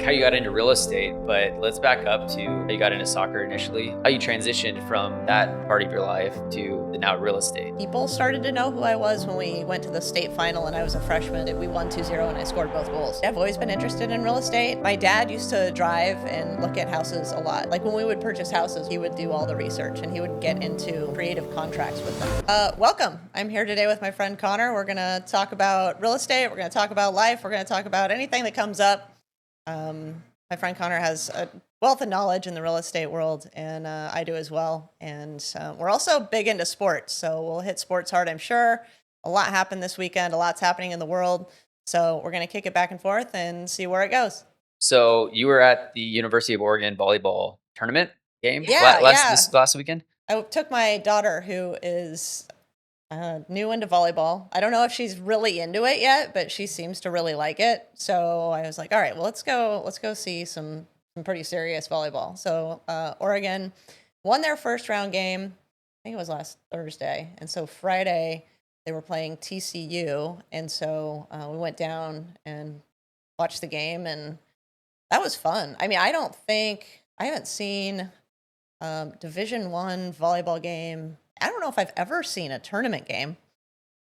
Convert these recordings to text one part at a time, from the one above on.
How you got into real estate, but let's back up to how you got into soccer initially, how you transitioned from that part of your life to the now real estate. People started to know who I was when we went to the state final and I was a freshman. We won 2-0 and I scored both goals. I've always been interested in real estate. My dad used to drive and look at houses a lot. Like when we would purchase houses, he would do all the research and he would get into creative contracts with them. Welcome. I'm here today with my friend Connor. We're going to talk about real estate. We're going to talk about life. We're going to talk about anything that comes up. My friend Connor has a wealth of knowledge in the real estate world, and I do as well. And we're also big into sports, so we'll hit sports hard, I'm sure. A lot happened this weekend. A lot's happening in the world. So we're going to kick it back and forth and see where it goes. So you were at the University of Oregon volleyball tournament game Yeah, this last weekend? I took my daughter, who is new into volleyball. I don't know if she's really into it yet, but she seems to really like it. So I was like, all right, well, let's go see some pretty serious volleyball. So Oregon won their first round game. I think it was last Thursday. And so Friday they were playing TCU. And so we went down and watched the game, and that was fun. I mean, I haven't seen Division I volleyball game. I don't know if I've ever seen a tournament game.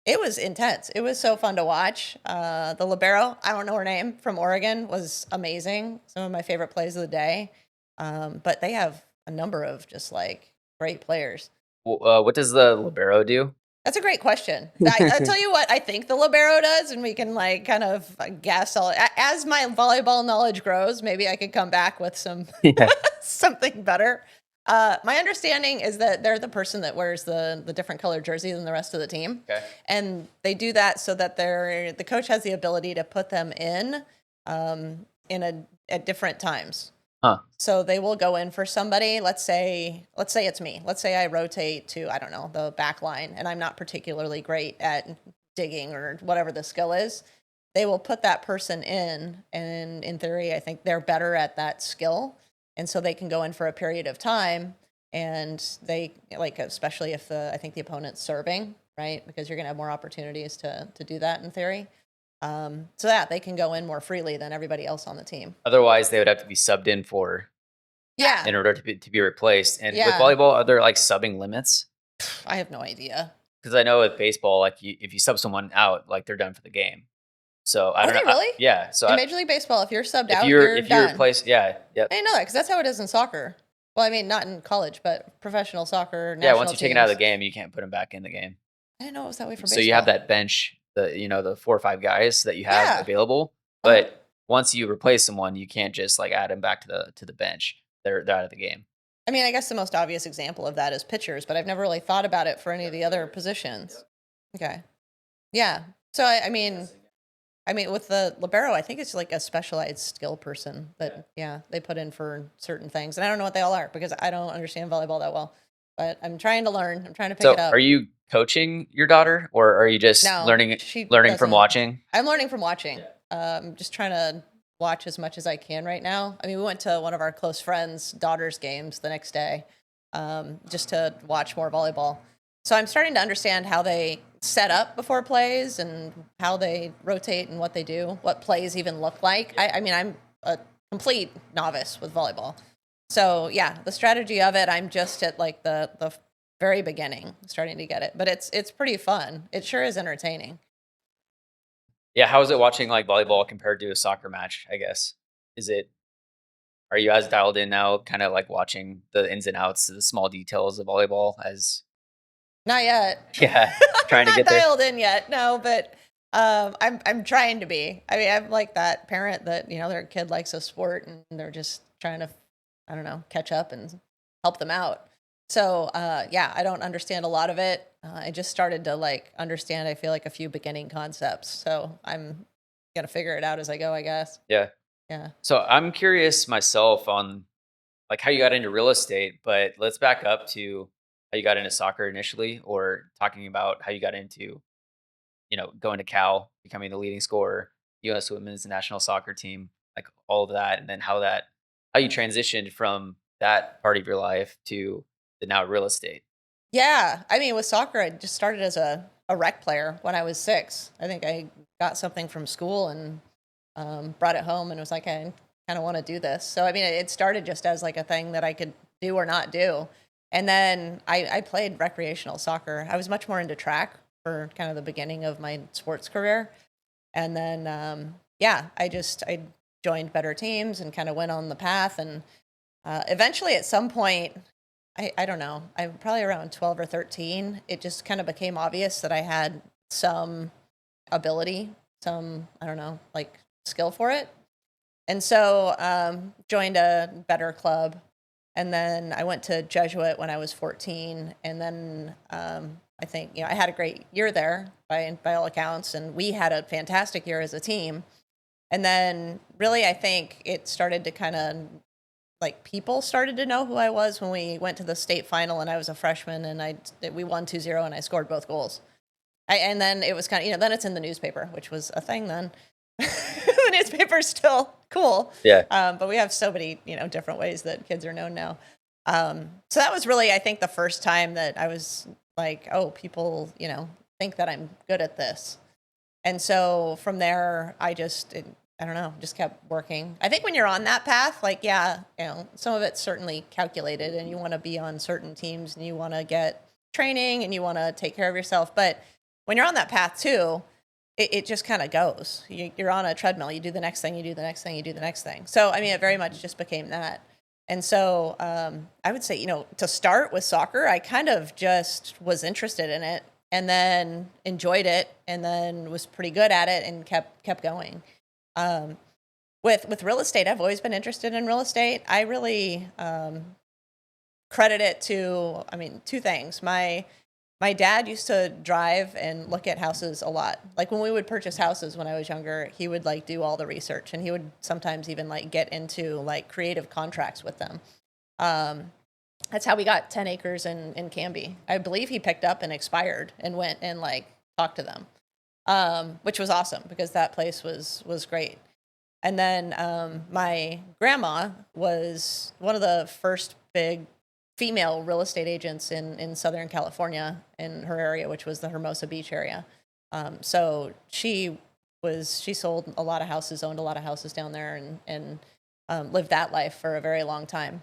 It was intense. It was so fun to watch. The libero, I don't know her name, from Oregon, was amazing. Some of my favorite plays of the day. But they have a number of just like great players. What does the libero do? That's a great question. I'll tell you what I think the libero does, and we can like kind of guess. As my volleyball knowledge grows, maybe I could come back with some something better. My understanding is that they're the person that wears the different colored jersey than the rest of the team. Okay. And they do that so that the coach has the ability to put them in at different times. Huh. So they will go in for somebody. Let's say it's me. Let's say I rotate to, I don't know, the back line, and I'm not particularly great at digging or whatever the skill is. They will put that person in, and in theory, I think they're better at that skill. And so they can go in for a period of time, and they like, especially if I think the opponent's serving, right? Because you're going to have more opportunities to do that in theory. So that they can go in more freely than everybody else on the team. Otherwise, they would have to be subbed in for in order to be replaced. And with volleyball, are there like subbing limits? I have no idea. Because I know with baseball, like if you sub someone out, like they're done for the game. So I don't know. Really? Yeah. So in Major League Baseball, if you're subbed out, if you're you done. replace, yep. I didn't know that, because that's how it is in soccer. Well, I mean, not in college, but professional soccer. Yeah, once you're taken out of the game, you can't put them back in the game. I didn't know it was that way for baseball. So you have that bench, the 4 or 5 guys that you have available. But once you replace someone, you can't just like add them back to the bench. They're out of the game. I mean, I guess the most obvious example of that is pitchers, but I've never really thought about it for any of the other positions. Okay. Yeah. So I mean, with the libero, I think it's like a specialized skill person that, they put in for certain things. And I don't know what they all are, because I don't understand volleyball that well. But I'm trying to learn. I'm trying to pick it up. So are you coaching your daughter, or are you just learning from watching? I'm learning from watching. I'm just trying to watch as much as I can right now. I mean, we went to one of our close friends' daughter's games the next day just to watch more volleyball. So I'm starting to understand how they set up before plays and how they rotate and what they do, what plays even look like. I mean, I'm a complete novice with volleyball. So the strategy of it, I'm just at like the very beginning, starting to get it. But it's pretty fun. It sure is entertaining. Yeah, how is it watching like volleyball compared to a soccer match, I guess? Are you as dialed in now, kind of like watching the ins and outs, the small details of volleyball as... Not yet. Yeah, trying to get there. I'm not dialed in yet, no, but I'm trying to be. I mean, I'm like that parent that, their kid likes a sport and they're just trying to, I don't know, catch up and help them out. So, I don't understand a lot of it. I just started to like understand, I feel like, a few beginning concepts. So I'm going to figure it out as I go, I guess. Yeah. Yeah. So I'm curious myself on like how you got into real estate, but let's back up to how you got into soccer initially, or talking about how you got into, going to Cal, becoming the leading scorer, U.S. women's national soccer team, like all of that. And then how you transitioned from that part of your life to the now real estate. Yeah. I mean, with soccer, I just started as a rec player when I was 6. I think I got something from school and brought it home and was like, I kind of want to do this. So, I mean, it started just as like a thing that I could do or not do. And then I played recreational soccer. I was much more into track for kind of the beginning of my sports career. And then, yeah, I joined better teams and kind of went on the path. And eventually at some point, I don't know, I'm probably around 12 or 13, it just kind of became obvious that I had some ability, some, I don't know, like skill for it. And so joined a better club. And then I went to Jesuit when I was 14. And then I think, I had a great year there by all accounts. And we had a fantastic year as a team. And then really, I think it started to kind of like people started to know who I was when we went to the state final and I was a freshman and we won 2-0 and I scored both goals. And then it was kind of, then it's in the newspaper, which was a thing then. The newspaper's still cool. Yeah. But we have so many, different ways that kids are known now. So that was really, I think, the first time that I was like, oh, people, think that I'm good at this. And so from there, I don't know, just kept working. I think when you're on that path, like, yeah, some of it's certainly calculated and you want to be on certain teams and you want to get training and you want to take care of yourself. But when you're on that path too, it just kind of goes. You're on a treadmill. You do the next thing, you do the next thing, you do the next thing. So, I mean, it very much just became that. And so I would say, to start with soccer, I kind of just was interested in it and then enjoyed it and then was pretty good at it and kept going. With real estate, I've always been interested in real estate. I really credit it to, two things. My dad used to drive and look at houses a lot. Like when we would purchase houses when I was younger, he would like do all the research and he would sometimes even like get into like creative contracts with them. That's how we got 10 acres in Canby. I believe he picked up and expired and went and like talked to them, which was awesome because that place was great. And then my grandma was one of the first big female real estate agents in Southern California in her area, which was the Hermosa Beach area. So she sold a lot of houses, owned a lot of houses down there and lived that life for a very long time.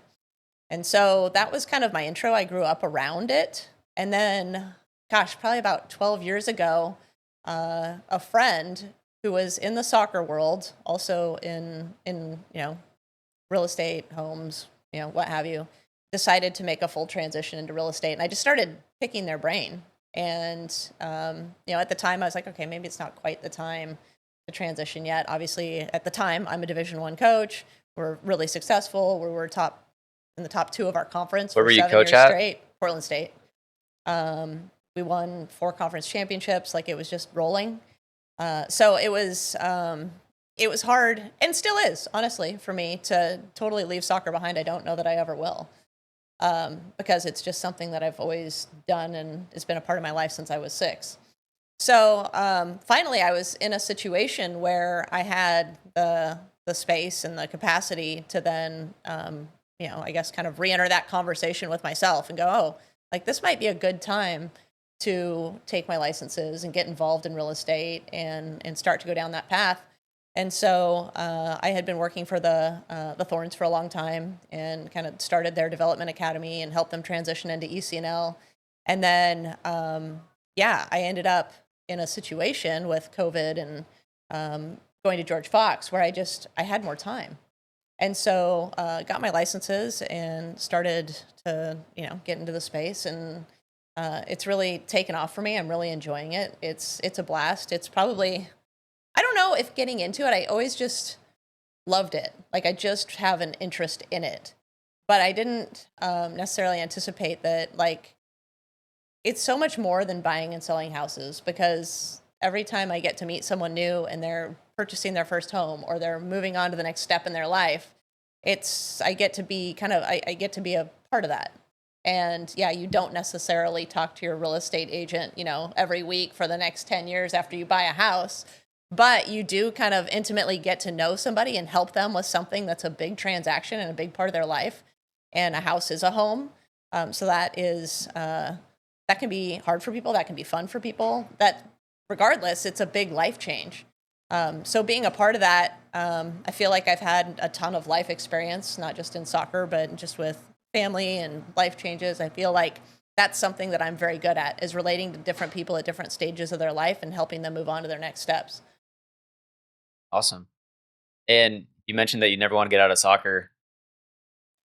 And so that was kind of my intro. I grew up around it. And then, gosh, probably about 12 years ago, a friend who was in the soccer world, also in real estate, homes, what have you, decided to make a full transition into real estate. And I just started picking their brain. And, at the time I was like, okay, maybe it's not quite the time to transition yet. Obviously at the time I'm a Division I coach. We're really successful. We're in the top 2 of our conference. Where for were you 7 coach years at? straight, Portland State. We won 4 conference championships. Like it was just rolling. So it was hard and still is, honestly, for me to totally leave soccer behind. I don't know that I ever will. Because it's just something that I've always done and it's been a part of my life since I was 6. So finally, I was in a situation where I had the space and the capacity to then, I guess kind of re-enter that conversation with myself and go, oh, like this might be a good time to take my licenses and get involved in real estate and start to go down that path. And so I had been working for the Thorns for a long time and kind of started their development academy and helped them transition into ECNL. And then, I ended up in a situation with COVID and going to George Fox where I had more time. And so got my licenses and started to, get into the space. And it's really taken off for me. I'm really enjoying it. It's a blast. It's probably... I don't know if getting into it, I always just loved it. Like I just have an interest in it, but I didn't necessarily anticipate that like it's so much more than buying and selling houses because every time I get to meet someone new and they're purchasing their first home or they're moving on to the next step in their life, I get to be a part of that. And yeah, you don't necessarily talk to your real estate agent, every week for the next 10 years after you buy a house. But you do kind of intimately get to know somebody and help them with something that's a big transaction and a big part of their life. And a house is a home. So that can be hard for people. That can be fun for people. That regardless, it's a big life change. So being a part of that, I feel like I've had a ton of life experience, not just in soccer, but just with family and life changes. I feel like that's something that I'm very good at, is relating to different people at different stages of their life and helping them move on to their next steps. Awesome. And you mentioned that you never want to get out of soccer.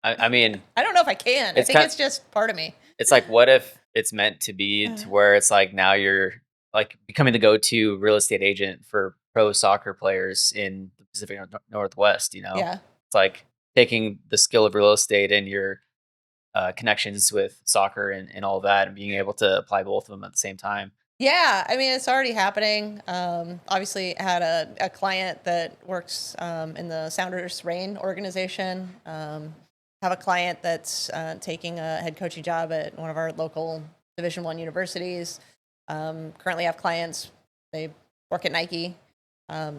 I mean, I don't know if I can. I it's think kind it's just part of me. it's like, what if it's meant to be to where it's like now you're like becoming the go-to real estate agent for pro soccer players in the Pacific Northwest, you know? Yeah. It's like taking the skill of real estate and your connections with soccer and all that and being able to apply both of them at the same time. Yeah, I mean, it's already happening. Obviously, I had a client that works in the Sounders Rain organization. Have a client that's taking a head coaching job at one of our local Division I universities. Currently have clients, they work at Nike.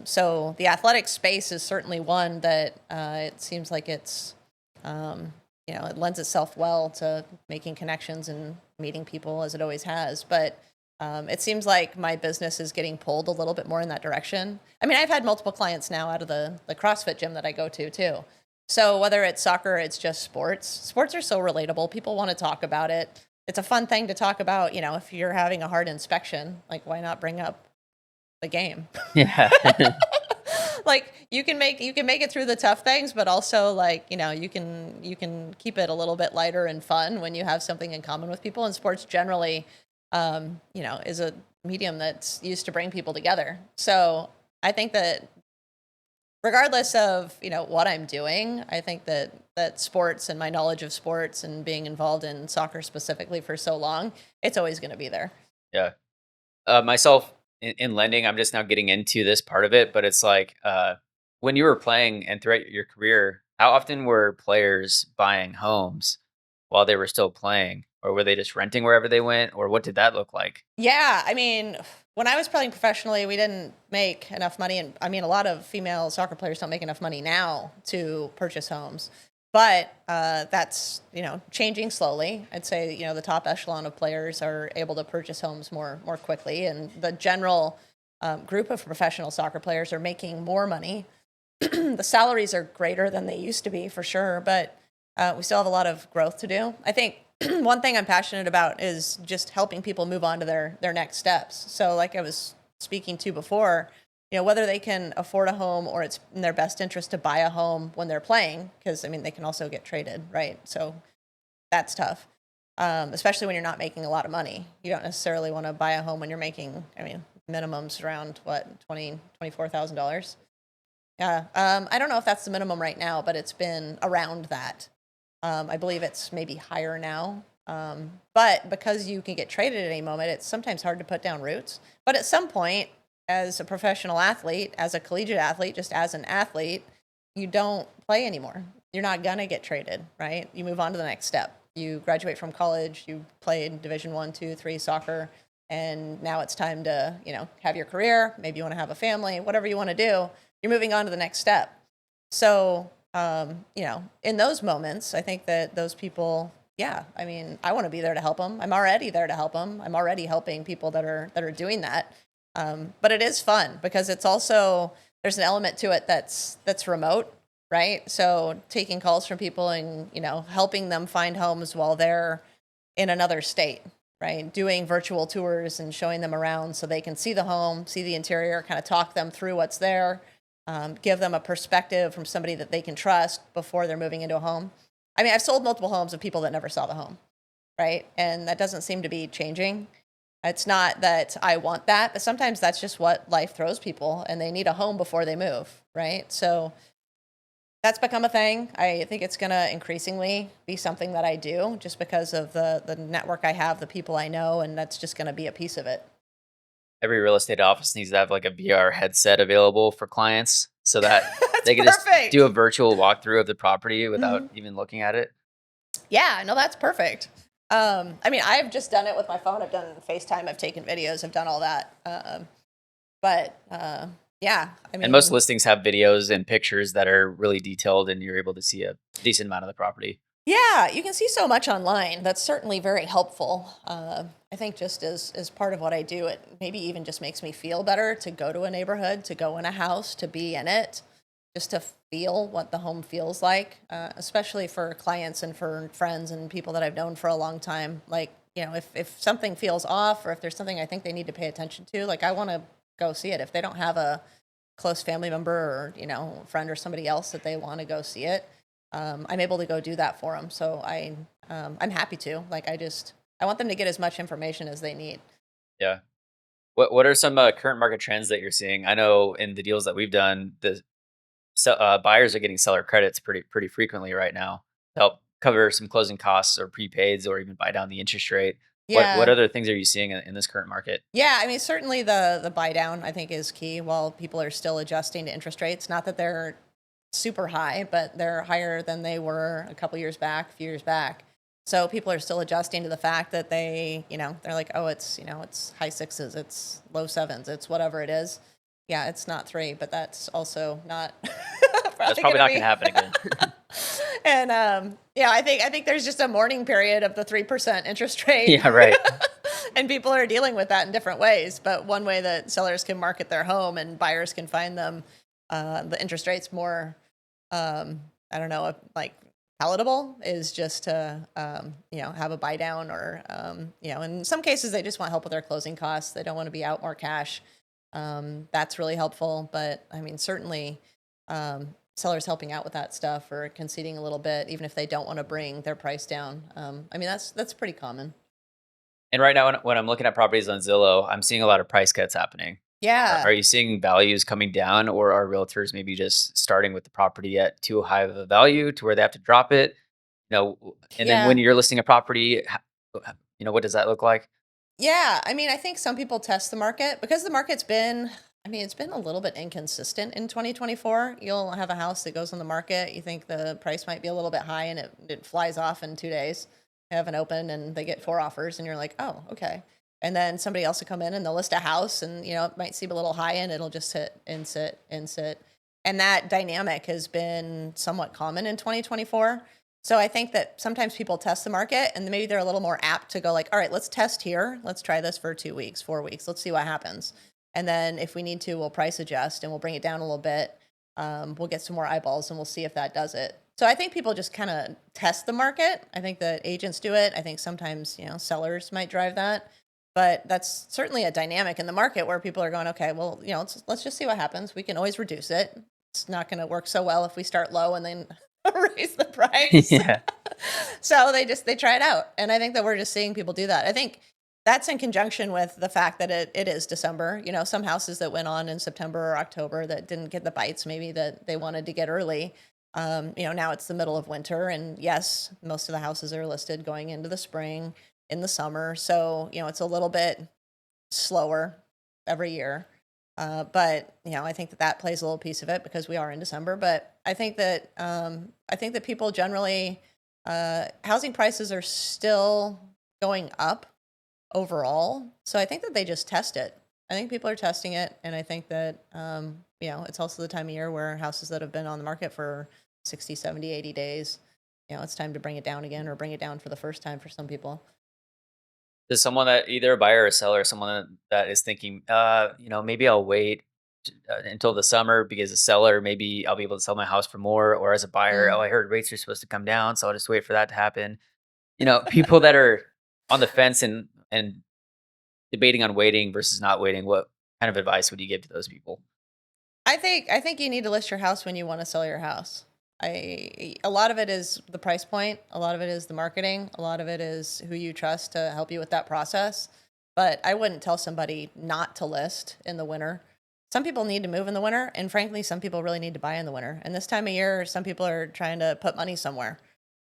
So the athletic space is certainly one that it seems like it's, it lends itself well to making connections and meeting people as it always has. But it seems like my business is getting pulled a little bit more in that direction. I mean, I've had multiple clients now out of the CrossFit gym that I go to too. So whether it's soccer, it's just sports. Sports are so relatable. People want to talk about it. It's a fun thing to talk about. If you're having a hard inspection, like why not bring up the game? Yeah. Like you can make it through the tough things, but also like, you can keep it a little bit lighter and fun when you have something in common with people. And sports generally is a medium that's used to bring people together. So I think that regardless of, what I'm doing, I think that sports and my knowledge of sports and being involved in soccer specifically for so long, it's always going to be there. Yeah. Myself in lending, I'm just now getting into this part of it, but it's like when you were playing and throughout your career, how often were players buying homes while they were still playing, or were they just renting wherever they went, or what did that look like? Yeah, I mean, when I was playing professionally, we didn't make enough money, and I mean, a lot of female soccer players don't make enough money now to purchase homes. But that's changing slowly. I'd say the top echelon of players are able to purchase homes more quickly, and the general group of professional soccer players are making more money. The salaries are greater than they used to be for sure, but we still have a lot of growth to do. I think one thing I'm passionate about is just helping people move on to their next steps. So like I was speaking to before, whether they can afford a home or it's in their best interest to buy a home when they're playing, because I mean, they can also get traded, right? So that's tough, especially when you're not making a lot of money. You don't necessarily want to buy a home when you're making, I mean, minimums around what, $24,000. Yeah. I don't know if that's the minimum right now, but it's been around that. I believe it's maybe higher now. But because you can get traded at any moment, it's sometimes hard to put down roots. But at some point, as a professional athlete, as a collegiate athlete, just as an athlete, you don't play anymore. You're not going to get traded, right? You move on to the next step. You graduate from college, you played Division I, II, III soccer, and now it's time to, have your career. Maybe you want to have a family, whatever you want to do. You're moving on to the next step. So, in those moments, I think that those people, yeah, I mean, I want to be there to help them. I'm already there to help them. I'm already helping people that are doing that. But it is fun because it's also, there's an element to it that's remote, right? So taking calls from people and, helping them find homes while they're in another state, right? Doing virtual tours and showing them around so they can see the home, see the interior, kind of talk them through what's there. Give them a perspective from somebody that they can trust before they're moving into a home. I mean, I've sold multiple homes of people that never saw the home, right? And that doesn't seem to be changing. It's not that I want that, but sometimes that's just what life throws people and they need a home before they move, right? So that's become a thing. I think it's going to increasingly be something that I do just because of the network I have, the people I know, and that's just going to be a piece of it. Every real estate office needs to have like a VR headset available for clients so that That's they can just perfect. do a virtual walkthrough of the property without Mhm. even looking at it. Yeah, no, that's perfect. I mean, I've just done it with my phone. I've done FaceTime. I've taken videos. I've done all that. Yeah, I And most mean, listings have videos and pictures that are really detailed and you're able to see a decent amount of the property. Yeah, you can see so much online. That's certainly very helpful. I think just as part of what I do, it maybe even just makes me feel better to go to a neighborhood, to go in a house, to be in it, just to feel what the home feels like, especially for clients and for friends and people that I've known for a long time. Like, if something feels off or if there's something I think they need to pay attention to, like I want to go see it. If they don't have a close family member or, friend or somebody else that they want to go see it, I'm able to go do that for them. So I'm happy to. Like, I want them to get as much information as they need. Yeah. What are some current market trends that you're seeing? I know in the deals that we've done, buyers are getting seller credits pretty frequently right now to help cover some closing costs or prepaids or even buy down the interest rate. What Yeah. other things are you seeing in this current market? Yeah, I mean, certainly the buy down I think is key while people are still adjusting to interest rates. Not that they're super high, but they're higher than they were a couple years back, a few years back. So people are still adjusting to the fact that they're like, oh, it's high sixes, it's low sevens, it's whatever it is. Yeah, it's not three, but that's also not That's probably probably gonna not going to be. happen again. And yeah, I think there's just a mourning period of the 3% interest rate. Yeah, right. And people are dealing with that in different ways. But one way that sellers can market their home and buyers can find them, the interest rates more, I don't know, like palatable is just to, have a buy down or, in some cases they just want help with their closing costs. They don't want to be out more cash. That's really helpful. But I mean, certainly, sellers helping out with that stuff or conceding a little bit, even if they don't want to bring their price down. I mean, that's pretty common. And right now, when I'm looking at properties on Zillow, I'm seeing a lot of price cuts happening. Are Yeah. you seeing values coming down, or are realtors maybe just starting with the property at too high of a value to where they have to drop it? And then when Yeah. you're listing a property, what does that look like? Yeah, I mean, I think some people test the market because the market's been, I mean, it's been a little bit inconsistent in 2024. You'll have a house that goes on the market. You think the price might be a little bit high and it flies off in 2 days. They have an open and they get 4 offers and you're like, oh, okay. And then somebody else will come in and they'll list a house and, it might seem a little high and it'll just sit and sit and sit. And that dynamic has been somewhat common in 2024. So I think that sometimes people test the market and maybe they're a little more apt to go like, all right, let's test here. Let's try this for 2 weeks, 4 weeks. Let's see what happens. And then if we need to, we'll price adjust and we'll bring it down a little bit. We'll get some more eyeballs and we'll see if that does it. So I think people just kind of test the market. I think that agents do it. I think sometimes, sellers might drive that. But that's certainly a dynamic in the market where people are going, okay, well, let's just see what happens. We can always reduce it. It's not going to work so well if we start low and then raise the price. Yeah. So they try it out. And I think that we're just seeing people do that. I think that's in conjunction with the fact that it is December. Some houses that went on in September or October that didn't get the bites, maybe that they wanted to get early. Now it's the middle of winter. And yes, most of the houses are listed going into the spring, in the summer. So, it's a little bit slower every year. But I think that plays a little piece of it because we are in December. But I think that people generally, housing prices are still going up overall. So I think that they just test it. I think people are testing it, and I think that it's also the time of year where houses that have been on the market for 60, 70, 80 days, it's time to bring it down again or bring it down for the first time for some people. Does someone that either a buyer or a seller, someone that is thinking, maybe I'll wait until the summer because a seller, maybe I'll be able to sell my house for more, or as a buyer, oh, Mm. I heard rates are supposed to come down, so I'll just wait for that to happen. People that are on the fence and debating on waiting versus not waiting, what kind of advice would you give to those people? I think you need to list your house when you want to sell your house. A lot of it is the price point, a lot of it is the marketing, a lot of it is who you trust to help you with that process. But I wouldn't tell somebody not to list in the winter. Some people need to move in the winter, and frankly, some people really need to buy in the winter. And this time of year, some people are trying to put money somewhere.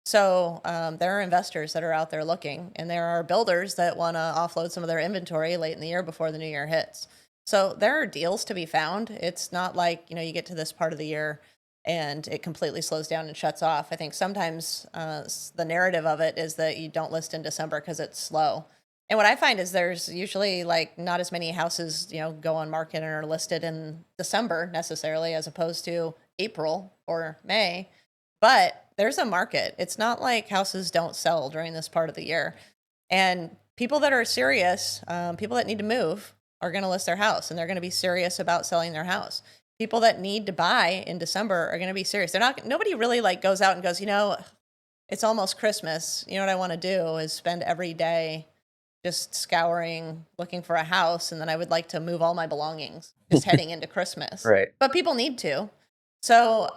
So there are investors that are out there looking, and there are builders that want to offload some of their inventory late in the year before the new year hits. So there are deals to be found. It's not like, you get to this part of the year and it completely slows down and shuts off. I think sometimes the narrative of it is that you don't list in December because it's slow. And what I find is there's usually like not as many houses, go on market and are listed in December necessarily as opposed to April or May. But there's a market. It's not like houses don't sell during this part of the year. And people that are serious, people that need to move, are going to list their house, and they're going to be serious about selling their house. People that need to buy in December are going to be serious. They're not. Nobody really like goes out and goes, it's almost Christmas. You know what I want to do is spend every day just scouring, looking for a house, and then I would like to move all my belongings just heading into Christmas. Right. But people need to. So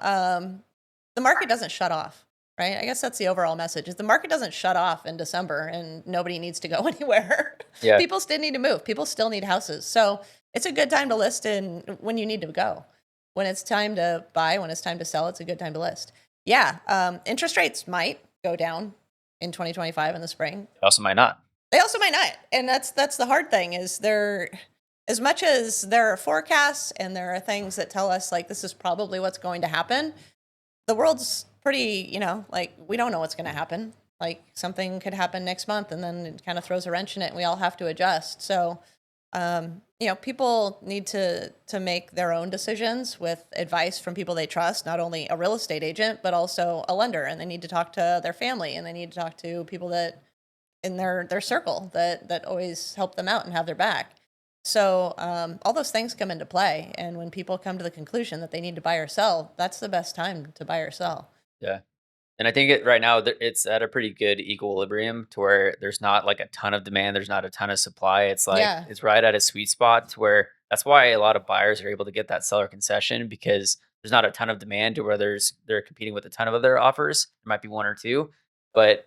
the market doesn't shut off, right? I guess that's the overall message, is the market doesn't shut off in December and nobody needs to go anywhere. Yeah. People still need to move. People still need houses. So it's a good time to list in when you need to go. When it's time to buy, when it's time to sell, it's a good time to list. Yeah. Interest rates might go down in 2025 in the spring. Also might not. They also might not. And that's the hard thing, is there, as much as there are forecasts and there are things that tell us like this is probably what's going to happen, the world's pretty, like we don't know what's going to happen. Like something could happen next month and then it kind of throws a wrench in it and we all have to adjust. So, people need to make their own decisions with advice from people they trust, not only a real estate agent, but also a lender. And they need to talk to their family, and they need to talk to people that in their circle that always help them out and have their back. So all those things come into play. And when people come to the conclusion that they need to buy or sell, that's the best time to buy or sell. Yeah. And I think right now it's at a pretty good equilibrium to where there's not like a ton of demand. There's not a ton of supply. It's like, it's right at a sweet spot to where that's why a lot of buyers are able to get that seller concession, because there's not a ton of demand to where they're competing with a ton of other offers. There might be one or two, but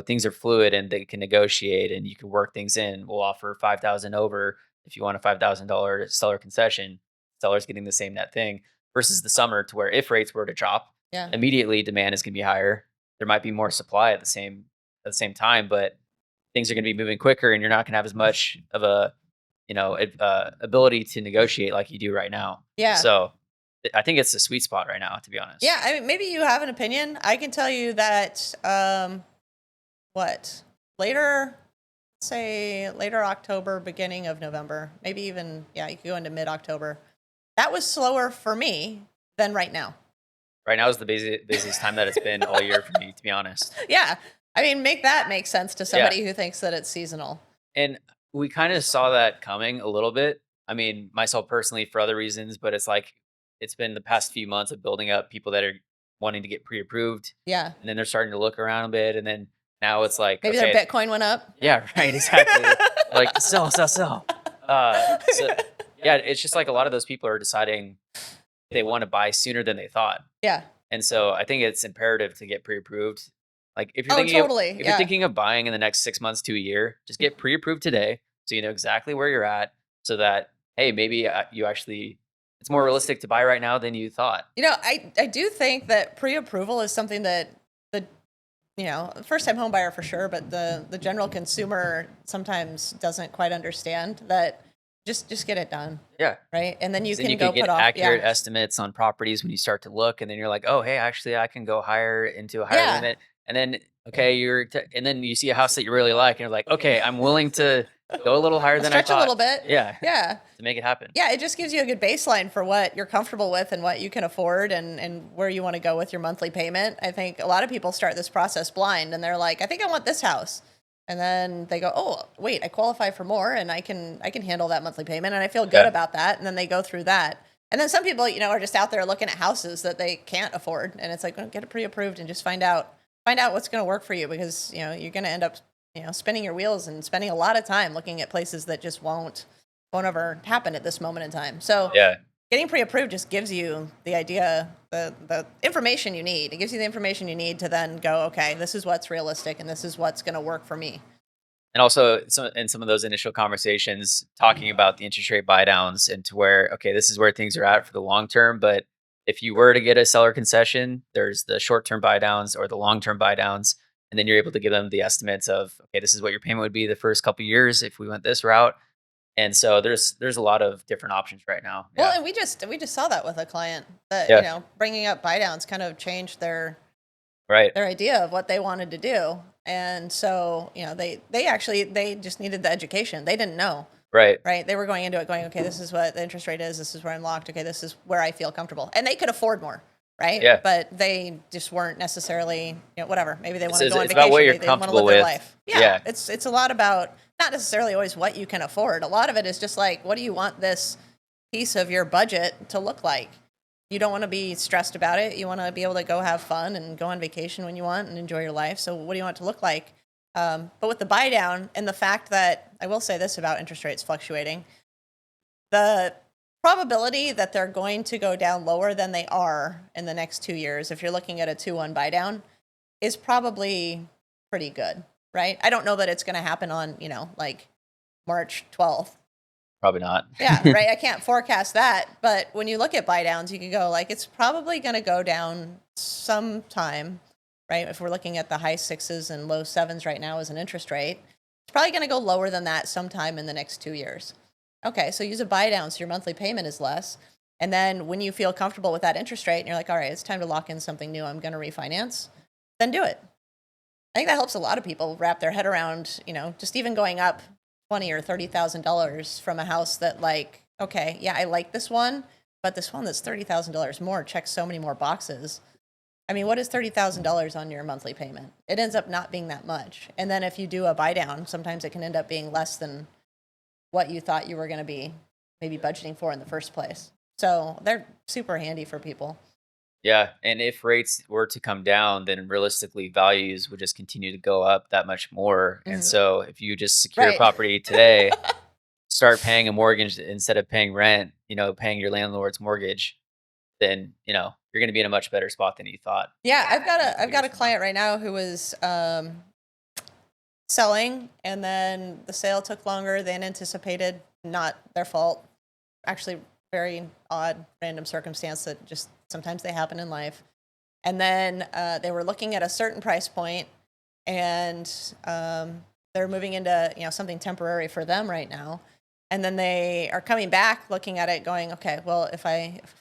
things are fluid and they can negotiate and you can work things in. We'll offer 5,000 over if you want a $5,000 seller concession. Seller's getting the same net thing, versus the summer to where if rates were to drop, immediately demand is going to be higher. There might be more supply at the same time, but things are going to be moving quicker, and you're not going to have as much of a ability to negotiate like you do right now. Yeah. So I think it's the sweet spot right now, to be honest. Yeah. I mean, maybe you have an opinion. I can tell you that later October, beginning of November, maybe even, you could go into mid-October. That was slower for me than right now. Right now is the busiest time that it's been all year for me, to be honest. Yeah. I mean, make sense to somebody who thinks that it's seasonal. And we kind of saw that coming a little bit. I mean, myself personally for other reasons, but it's like, it's been the past few months of building up people that are wanting to get pre-approved. Yeah. And then they're starting to look around a bit. And then now it's like, maybe their Bitcoin went up. Yeah, right. Exactly. Like sell. So yeah, it's just like a lot of those people are deciding they want to buy sooner than they thought. Yeah. And so I think it's imperative to get pre-approved. Like if you're you're thinking of buying in the next 6 months to a year, just get pre-approved today, so you know exactly where you're at, so that, hey, maybe it's more realistic to buy right now than you thought. I do think that pre-approval is something that the first-time home buyer for sure, but the general consumer sometimes doesn't quite understand that. Just get it done. Yeah. Right. And then you can get put off accurate estimates on properties when you start to look, and then you're like, oh, hey, actually I can go higher into a higher limit. And then, and then you see a house that you really like and you're like, okay, I'm willing to go a little higher than I thought. Stretch a little bit. Yeah. Yeah. To make it happen. Yeah. It just gives you a good baseline for what you're comfortable with and what you can afford and where you want to go with your monthly payment. I think a lot of people start this process blind and they're like, I think I want this house. And then they go, oh, wait, I qualify for more and I can handle that monthly payment and I feel good about that. And then they go through that. And then some people, are just out there looking at houses that they can't afford. And it's like, get it pre-approved and just find out what's going to work for you, because, you're going to end up, spinning your wheels and spending a lot of time looking at places that just won't ever happen at this moment in time. So getting pre-approved just gives you the idea, the information you need. It gives you the information you need to then go, okay, this is what's realistic and this is what's going to work for me. And also in some of those initial conversations, talking about the interest rate buy downs and to where, okay, this is where things are at for the long term. But if you were to get a seller concession, there's the short-term buy downs or the long-term buy downs. And then you're able to give them the estimates of, okay, this is what your payment would be the first couple of years if we went this route. And so there's a lot of different options right now. Well, and we just saw that with a client that, bringing up buy downs kind of changed their idea of what they wanted to do. And so, they just needed the education. They didn't know. Right. They were going into it going, okay, this is what the interest rate is. This is where I'm locked. Okay, this is where I feel comfortable. And they could afford more. right? Yeah. But they just weren't necessarily, whatever. Maybe they want to go on It's about what vacation. you're Maybe they want to comfortable live their with. life. Yeah, Yeah. it's a lot about not necessarily always what you can afford. A lot of it is just like, what do you want this piece of your budget to look like? You don't want to be stressed about it. You want to be able to go have fun and go on vacation when you want and enjoy your life. So what do you want it to look like? But with the buy down and the fact that I will say this about interest rates fluctuating, the probability that they're going to go down lower than they are in the next 2 years, if you're looking at a 2-1 buy down, is probably pretty good, right? I don't know that it's going to happen on, like March 12th. Probably not. Yeah, right. I can't forecast that. But when you look at buy downs, you can go like, it's probably going to go down sometime, right? If we're looking at the high sixes and low sevens right now as an interest rate, it's probably going to go lower than that sometime in the next 2 years. Okay, so use a buy down so your monthly payment is less. And then when you feel comfortable with that interest rate and you're like, all right, it's time to lock in something new, I'm going to refinance, then do it. I think that helps a lot of people wrap their head around, just even going up $20,000 or $30,000 from a house that, like, okay, yeah, I like this one, but this one that's $30,000 more checks so many more boxes. I mean, what is $30,000 on your monthly payment? It ends up not being that much. And then if you do a buy down, sometimes it can end up being less than what you thought you were going to be maybe budgeting for in the first place. So they're super handy for people. Yeah, and if rates were to come down, then realistically values would just continue to go up that much more. And so if you just secure a Right. property today, start paying a mortgage instead of paying rent, paying your landlord's mortgage, then, you're going to be in a much better spot than you thought. Yeah, I've got couple a years from now. client right now who was selling, and then the sale took longer than anticipated. Not their fault. Actually, very odd, random circumstance that just sometimes they happen in life. And then they were looking at a certain price point, and they're moving into something temporary for them right now. And then they are coming back, looking at it, going, okay, well,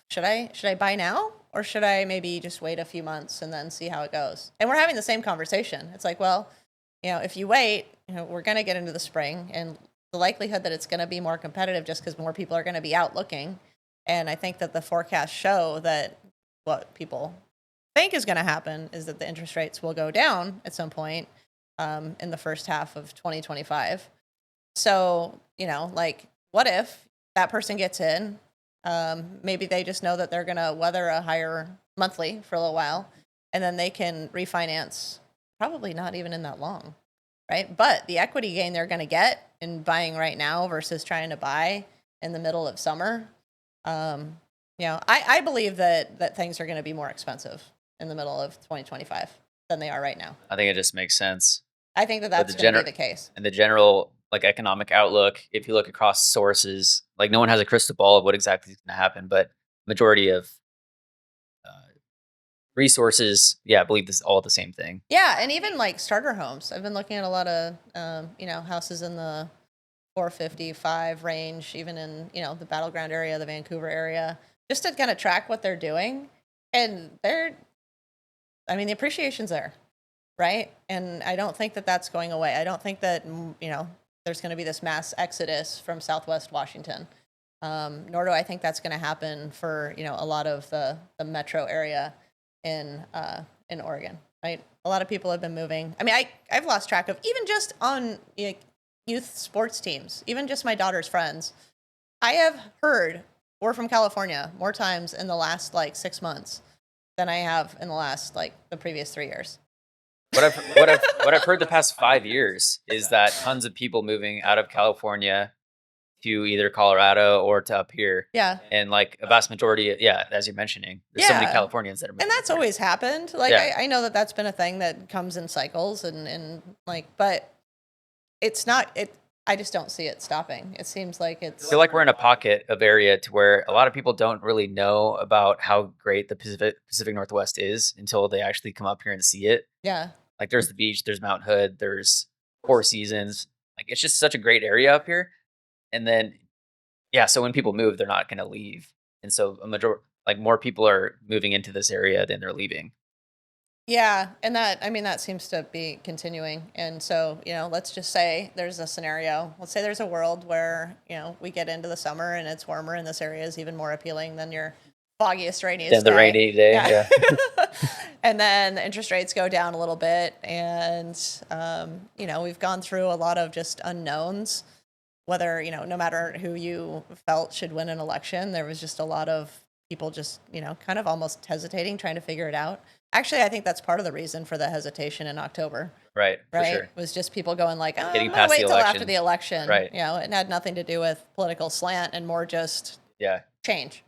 should I buy now, or should I maybe just wait a few months and then see how it goes? And we're having the same conversation. It's like, well, if you wait, we're going to get into the spring, and the likelihood that it's going to be more competitive just because more people are going to be out looking. And I think that the forecasts show that what people think is going to happen is that the interest rates will go down at some point in the first half of 2025. So, like, what if that person gets in? Maybe they just know that they're going to weather a higher monthly for a little while, and then they can refinance, probably not even in that long, right? But the equity gain they're going to get in buying right now versus trying to buy in the middle of summer. I believe that things are going to be more expensive in the middle of 2025 than they are right now. I think it just makes sense. I think that that's going to be the case. And the general economic outlook, if you look across sources, no one has a crystal ball of what exactly is going to happen, but majority of resources, I believe this is all the same thing. Yeah, and even like starter homes. I've been looking at a lot of houses in the 455 range, even in the Battleground area, the Vancouver area, just to kind of track what they're doing. And the appreciation's there, right? And I don't think that that's going away. I don't think that there's going to be this mass exodus from Southwest Washington. Nor do I think that's going to happen for a lot of the metro area in Oregon, right? A lot of people have been moving. I mean, I've lost track of, even just on youth sports teams, even just my daughter's friends. I have heard we're from California more times in the last 6 months than I have in the last the previous 3 years. What I've heard the past 5 years is that tons of people moving out of California to either Colorado or to up here. Yeah. And a vast majority, as you're mentioning, there's so many Californians that are moving. And that's always happened. I know that that's been a thing that comes in cycles and but it's not, I just don't see it stopping. It seems like I feel like we're in a pocket of area to where a lot of people don't really know about how great the Pacific Northwest is until they actually come up here and see it. Yeah. There's the beach, there's Mount Hood, there's Four Seasons. It's just such a great area up here. And then, so when people move, they're not going to leave. And so more people are moving into this area than they're leaving. Yeah. And that seems to be continuing. And so, let's just say there's a scenario. Let's say there's a world where, we get into the summer and it's warmer and this area is even more appealing than your foggiest, rainiest Then the day. rainy day. Yeah. Yeah. And then the interest rates go down a little bit. And, we've gone through a lot of just unknowns, whether, no matter who you felt should win an election, there was just a lot of people just, kind of almost hesitating, trying to figure it out. Actually, I think that's part of the reason for the hesitation in October. Right. For Right? sure. Was just people going like, oh, Getting I'm going to past the wait till after election. the election. Right. It had nothing to do with political slant and more just Yeah. change.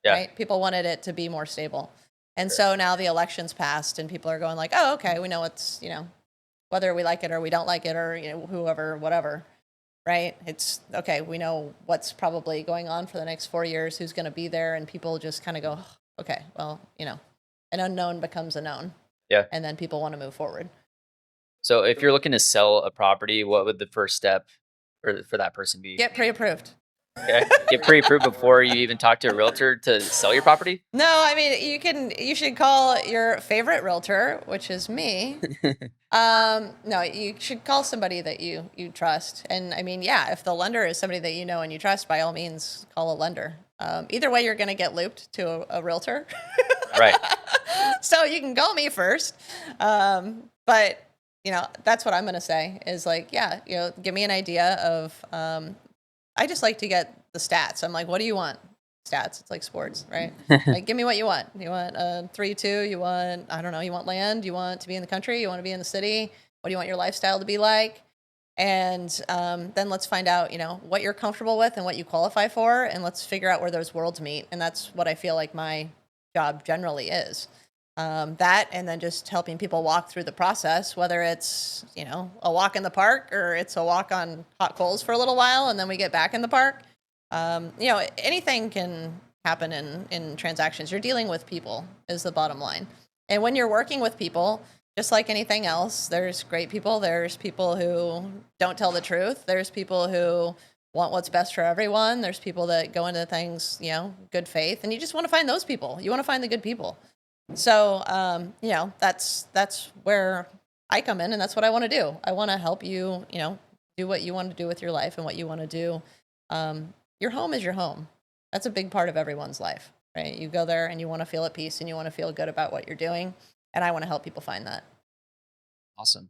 Yeah. Right? People wanted it to be more stable. And Sure. so now the election's passed and people are going like, oh, okay, we know it's, whether we like it or we don't like it or, whoever, whatever. Right? It's okay. We know what's probably going on for the next 4 years, who's going to be there. And people just kind of go, oh, okay, well, an unknown becomes a known. Yeah. And then people want to move forward. So if you're looking to sell a property, what would the first step for that person be? Get pre-approved. Okay. Get pre-approved before you even talk to a realtor to sell your property? No, I mean, you should call your favorite realtor, which is me. No, you should call somebody that you trust. And I mean, yeah, if the lender is somebody that you know and you trust, by all means, call a lender. Either way, you're going to get looped to a realtor. Right. So you can call me first. But, that's what I'm going to say is like, yeah, give me an idea of, I just like to get the stats. I'm like, what do you want? Stats. It's like sports, right? Like, give me what you want. You want a 3-2? You want, I don't know, you want land? You want to be in the country? You want to be in the city? What do you want your lifestyle to be like? And then let's find out, what you're comfortable with and what you qualify for. And let's figure out where those worlds meet. And that's what I feel like my job generally is. That and then just helping people walk through the process, whether it's, a walk in the park or it's a walk on hot coals for a little while and then we get back in the park. Anything can happen in transactions. You're dealing with people is the bottom line. And when you're working with people, just like anything else, there's great people. There's people who don't tell the truth. There's people who want what's best for everyone. There's people that go into things, good faith. And you just want to find those people. You want to find the good people. So, that's where I come in and that's what I want to do. I want to help you, do what you want to do with your life and what you want to do. Your home is your home. That's a big part of everyone's life, right? You go there and you want to feel at peace and you want to feel good about what you're doing. And I want to help people find that. Awesome.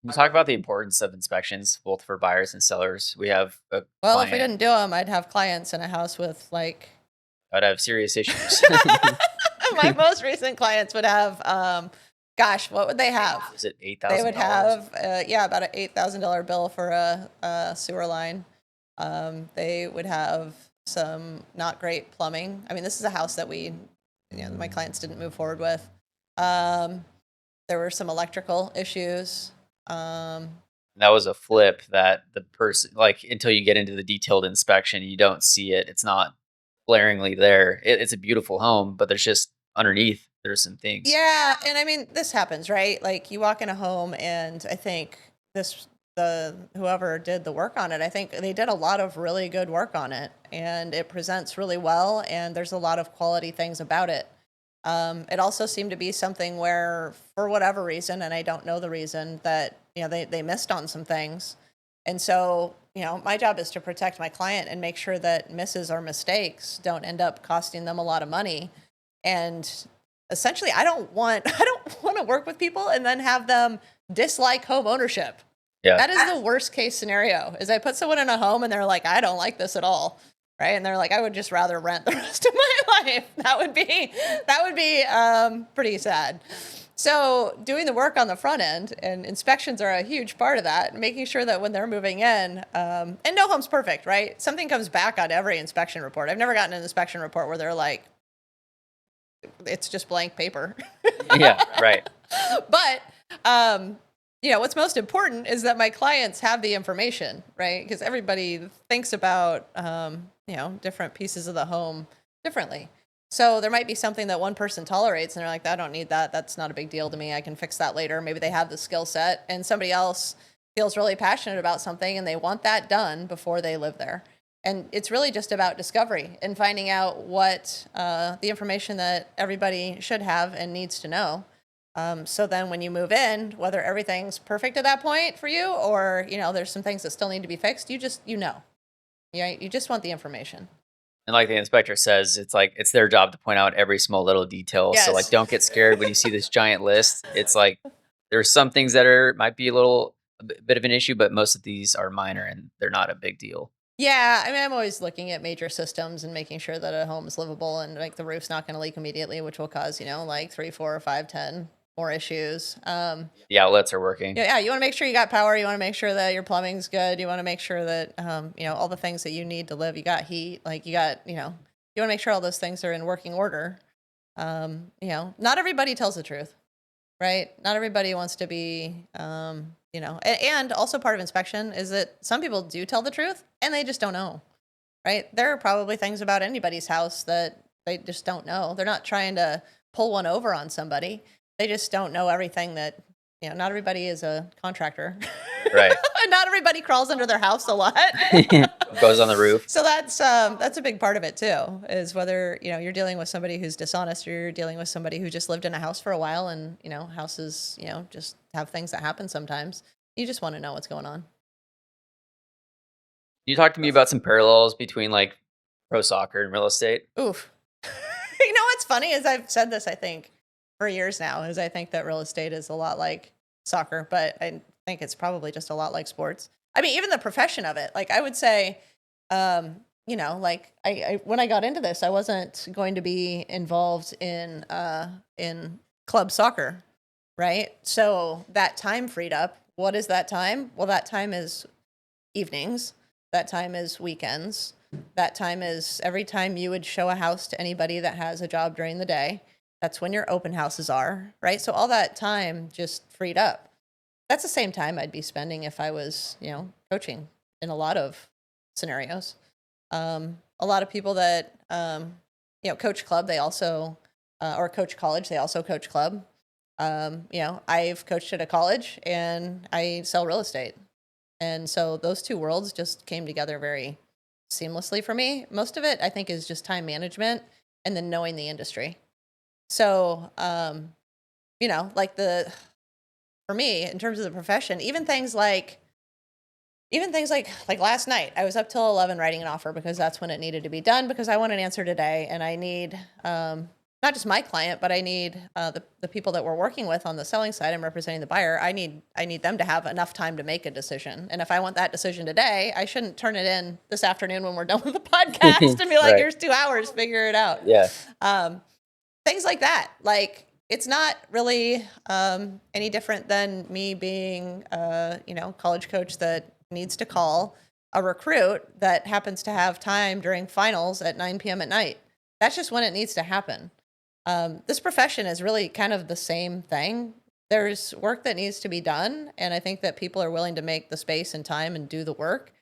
We talk about the importance of inspections, both for buyers and sellers. We have a Well, if we client. didn't do them, I'd have clients in a house with like, I'd have serious issues. my most recent clients would have, what would they have? Is it They would $8,000? have, about an $8,000 bill for a sewer line. They would have some not great plumbing. I mean, this is a house that my clients didn't move forward with. There were some electrical issues. That was a flip that the person, like, until you get into the detailed inspection, you don't see it. It's not glaringly there. It's a beautiful home, but there's just underneath, there's some things. Yeah, and I mean, this happens, right? Like you walk in a home, and I think whoever did the work on it, I think they did a lot of really good work on it, and it presents really well, and there's a lot of quality things about it. It also seemed to be something where, for whatever reason, and I don't know the reason, that they missed on some things, and so my job is to protect my client and make sure that misses or mistakes don't end up costing them a lot of money. And essentially, I don't want to work with people and then have them dislike home ownership. Yeah. That is the worst case scenario. Is I put someone in a home and they're like, I don't like this at all, right? And they're like, I would just rather rent the rest of my life. That would be pretty sad. So doing the work on the front end, and inspections are a huge part of that, making sure that when they're moving in, and no home's perfect, right? Something comes back on every inspection report. I've never gotten an inspection report where they're like, it's just blank paper. Yeah, right. But, what's most important is that my clients have the information, right? Because everybody thinks about, different pieces of the home differently. So there might be something that one person tolerates and they're like, I don't need that. That's not a big deal to me. I can fix that later. Maybe they have the skill set, and somebody else feels really passionate about something and they want that done before they live there. And it's really just about discovery and finding out what the information that everybody should have and needs to know. So then when you move in, whether everything's perfect at that point for you or, there's some things that still need to be fixed, you just want the information. And like the inspector says, it's like it's their job to point out every small little detail. So like Yes. don't get scared when you see this giant list. It's like there's some things that are might be a bit of an issue, but most of these are minor and they're not a big deal. Yeah, I mean, I'm always looking at major systems and making sure that a home is livable and like the roof's not going to leak immediately, which will cause, like 3, 4, 5, 10 more issues. The outlets are working. Yeah, you want to make sure you got power. You want to make sure that your plumbing's good. You want to make sure that, all the things that you need to live. You got heat, like you got, you want to make sure all those things are in working order. Not everybody tells the truth, right? Not everybody wants to be, and also part of inspection is that some people do tell the truth and they just don't know, right? There are probably things about anybody's house that they just don't know. They're not trying to pull one over on somebody. They just don't know everything that, not everybody is a contractor. Right. Not everybody crawls under their house a lot. Goes on the roof. So that's a big part of it too, is whether, you're dealing with somebody who's dishonest or you're dealing with somebody who just lived in a house for a while and, houses, just have things that happen sometimes. You just want to know what's going on. You talk to me about some parallels between like pro soccer and real estate. Oof. What's funny is I've said this, I think, for years now, is I think that real estate is a lot like soccer, but I think it's probably just a lot like sports. I mean, even the profession of it. Like I would say, like I when I got into this, I wasn't going to be involved in club soccer, right? So that time freed up. What is that time? Well, that time is evenings. That time is weekends. That time is every time you would show a house to anybody that has a job during the day. That's when your open houses are, right? So all that time just freed up. That's the same time I'd be spending if I was, coaching in a lot of scenarios. A lot of people that, coach club, they also, or coach college, they also coach club. I've coached at a college and I sell real estate. And so those two worlds just came together very seamlessly for me. Most of it, I think, is just time management and then knowing the industry. So, for me, in terms of the profession, even things like last night, I was up till 11 writing an offer because that's when it needed to be done because I want an answer today. And I need, not just my client, but I need the people that we're working with on the selling side. I'm representing the buyer. I need them to have enough time to make a decision. And if I want that decision today, I shouldn't turn it in this afternoon when we're done with the podcast and be like, Right. here's 2 hours, figure it out. Yeah. Things like that. Like it's not really any different than me being college coach that needs to call a recruit that happens to have time during finals at 9 p.m. at night. That's just when it needs to happen. This profession is really kind of the same thing. There's work that needs to be done, and I think that people are willing to make the space and time and do the work.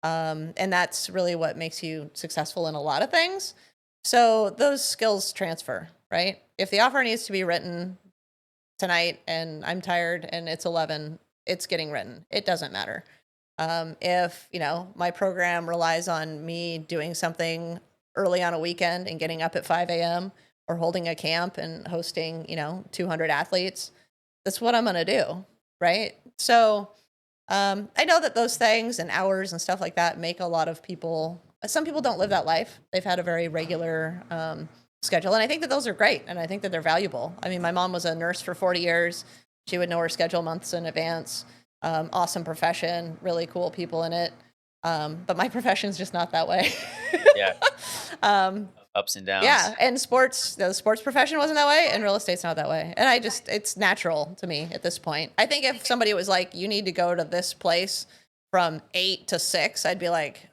And that's really what makes you successful in a lot of things. So those skills transfer, right? If the offer needs to be written tonight and I'm tired and it's 11, it's getting written. It doesn't matter. If, my program relies on me doing something early on a weekend and getting up at 5 a.m. or holding a camp and hosting, 200 athletes, that's what I'm going to do. Right. So, I know that those things and hours and stuff like that make a lot of people, some people don't live that life. They've had a very regular, schedule. And I think that those are great. And I think that they're valuable. I mean, my mom was a nurse for 40 years. She would know her schedule months in advance. Awesome profession, really cool people in it. But my profession's just not that way. Yeah. Ups and downs. Yeah. And the sports profession wasn't that way and real estate's not that way. And it's natural to me at this point. I think if somebody was like, you need to go to this place from 8 to 6, I'd be like,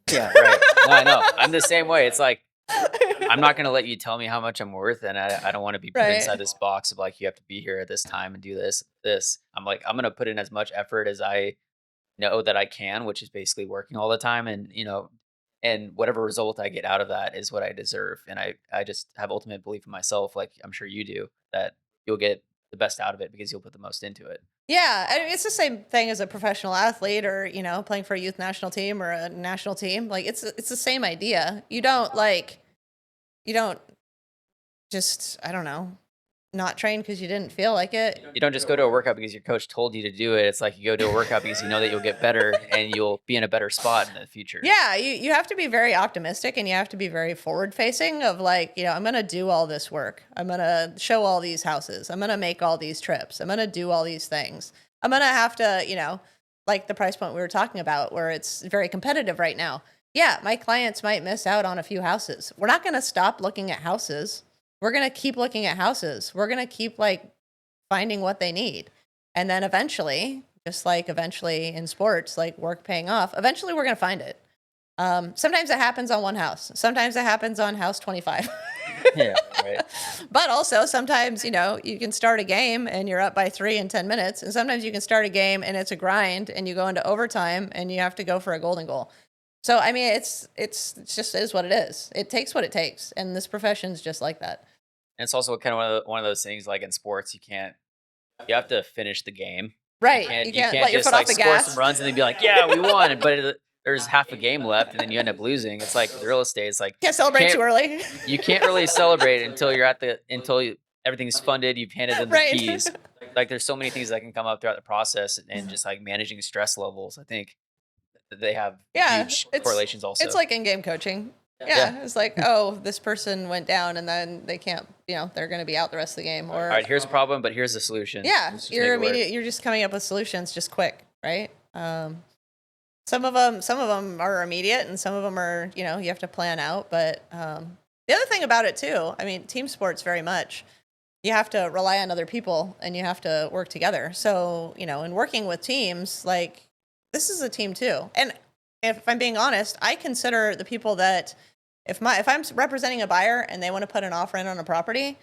yeah, right. No, I know. I'm the same way. It's like, I'm not going to let you tell me how much I'm worth. And I don't want to be put Right. inside this box of like, you have to be here at this time and do this. I'm like, I'm going to put in as much effort as I know that I can, which is basically working all the time. And, and whatever result I get out of that is what I deserve. And I just have ultimate belief in myself. Like I'm sure you do, that you'll get the best out of it because you'll put the most into it. Yeah, I mean, it's the same thing as a professional athlete or, playing for a youth national team or a national team. Like it's the same idea. You don't just, I don't know, not train because you didn't feel like it. You don't just go to a workout because your coach told you to do it. It's like you go to a workout because you know that you'll get better and you'll be in a better spot in the future. Yeah, you have to be very optimistic and you have to be very forward facing of like, I'm going to do all this work. I'm going to show all these houses. I'm going to make all these trips. I'm going to do all these things. I'm going to have to, like the price point we were talking about where it's very competitive right now. Yeah, my clients might miss out on a few houses. We're not going to stop looking at houses. We're going to keep looking at houses. We're going to keep like finding what they need. And then eventually, just like eventually in sports, like work paying off, eventually we're going to find it. Sometimes it happens on one house. Sometimes it happens on house 25. Yeah, right. But also sometimes, you can start a game and you're up by 3 in 10 minutes. And sometimes you can start a game and it's a grind and you go into overtime and you have to go for a golden goal. So, I mean, it's just is what it is. It takes what it takes. And this profession's just like that. And it's also kind of one of those things like in sports, you have to finish the game. Right. You can't let your just foot like off the score gas. some runs and then be like, yeah, we won. But there's half a game left and then you end up losing. It's like real estate. It's like Can't celebrate too early. You can't really celebrate until everything's funded. You've handed them the Right. keys. Like there's so many things that can come up throughout the process, and just like managing stress levels. I think that they have huge correlations. Also, It's like in-game coaching. Yeah, it's like, oh, this person went down, and then they can't. They're going to be out the rest of the game. Or all right, here's a problem, but here's the solution. Yeah, Let's just make it work. You're just coming up with solutions, just quick, right? Some of them are immediate, and some of them are you have to plan out. But the other thing about it too, I mean, team sports very much. You have to rely on other people, and you have to work together. So in working with teams, like this is a team too. And if I'm being honest, I consider the people that if I'm representing a buyer and they want to put an offer in on a property,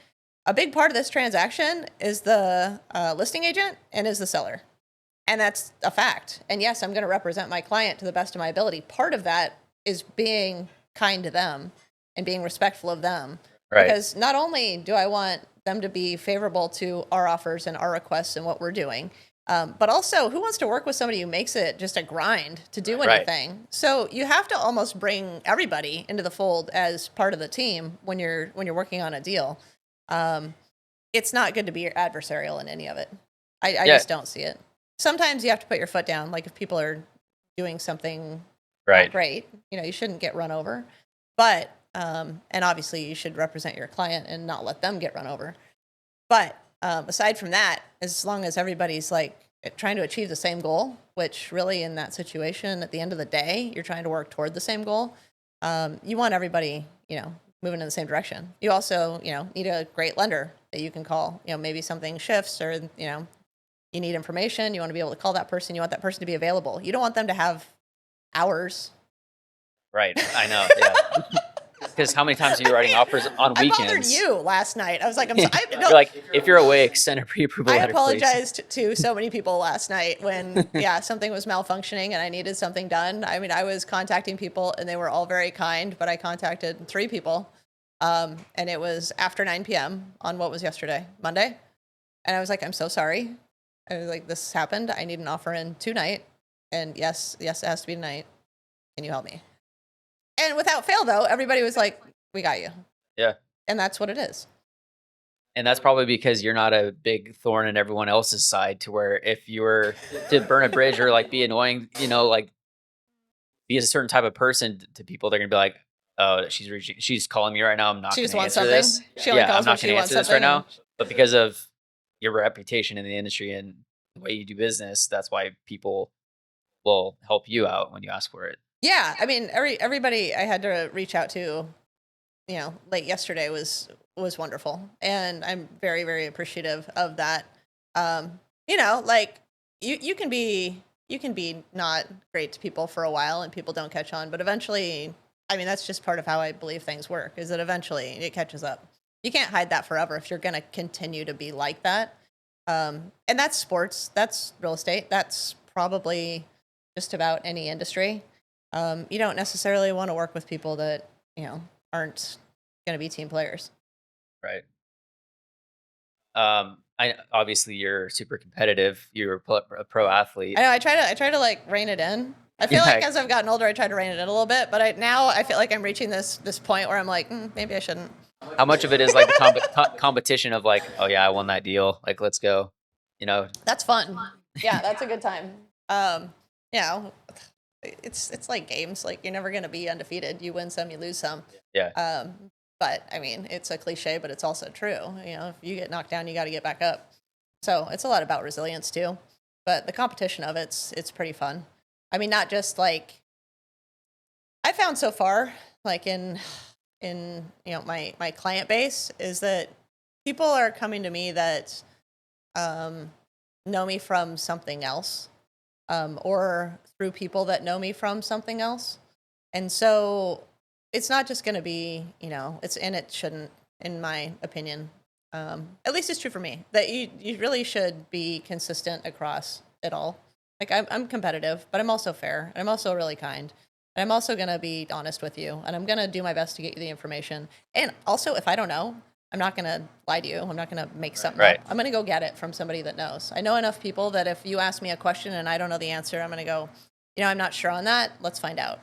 a big part of this transaction is the listing agent and is the seller. And that's a fact. And yes, I'm going to represent my client to the best of my ability. Part of that is being kind to them and being respectful of them. Right. Because not only do I want them to be favorable to our offers and our requests and what we're doing, but also who wants to work with somebody who makes it just a grind to do anything? Right. So you have to almost bring everybody into the fold as part of the team when you're working on a deal. It's not good to be adversarial in any of it. I just don't see it. Sometimes you have to put your foot down. Like if people are doing something not great, you shouldn't get run over. But, and obviously you should represent your client and not let them get run over. But aside from that, as long as everybody's like trying to achieve the same goal, which really in that situation, at the end of the day, you're trying to work toward the same goal. You want everybody, moving in the same direction. You also, need a great lender that you can call. Maybe something shifts or, you need information. You want to be able to call that person. You want that person to be available. You don't want them to have hours. Right. I know. Yeah. Because how many times are you writing offers on weekends? I bothered you last night. I was like, I'm sorry. No, you're like, if you're awake, send a pre-approval letter, I apologized to so many people last night when, something was malfunctioning and I needed something done. I mean, I was contacting people and they were all very kind, but I contacted 3 people. And it was after 9 p.m. on what was yesterday, Monday. And I was like, I'm so sorry. I was like, this happened. I need an offer in tonight. And yes, it has to be tonight. Can you help me? And without fail, though, everybody was like, we got you. Yeah. And that's what it is. And that's probably because you're not a big thorn in everyone else's side to where if you were to burn a bridge or like be annoying, like be a certain type of person to people, they're going to be like, oh, she's calling me right now. I'm not going to answer this. She only calls I'm not when going she to wants answer this right something. now. But because of your reputation in the industry and the way you do business, that's why people will help you out when you ask for it. Yeah, I mean, everybody I had to reach out to, late yesterday was wonderful, and I'm very, very appreciative of that. Like you can be not great to people for a while, and people don't catch on, but eventually, I mean, that's just part of how I believe things work. Is that eventually it catches up. You can't hide that forever if you're going to continue to be like that. And that's sports, that's real estate, that's probably just about any industry. You don't necessarily want to work with people that, aren't going to be team players. Right. Obviously you're super competitive. You're a pro athlete. I know, I try to like rein it in. I feel like as I've gotten older, I try to rein it in a little bit, but now I feel like I'm reaching this point where I'm like, maybe I shouldn't. How much of it is like the competition of like, oh yeah, I won that deal. Like, let's go. You know, That's fun. Yeah, that's a good time. You know, it's like games. Like you're never gonna be undefeated. You win some, you lose some. yeah. But I mean, it's a cliche, but it's also true. You know, if you get knocked down, you got to get back up. So it's a lot about resilience too. But the competition of it's pretty fun. I mean, not just like I found so far, like in you know my client base is that people are coming to me that know me from something else, or through people that know me from something else, and so it's not just going to be, you know, it shouldn't, in my opinion. At least it's true for me that you really should be consistent across it all. Like I'm competitive, but I'm also fair, and I'm also really kind. And I'm also going to be honest with you, and I'm going to do my best to get you the information. And also, if I don't know, I'm not going to lie to you. I'm not going to make something Right. up. I'm going to go get it from somebody that knows. I know enough people that if you ask me a question and I don't know the answer, I'm going to go, you know, I'm not sure on that. Let's find out.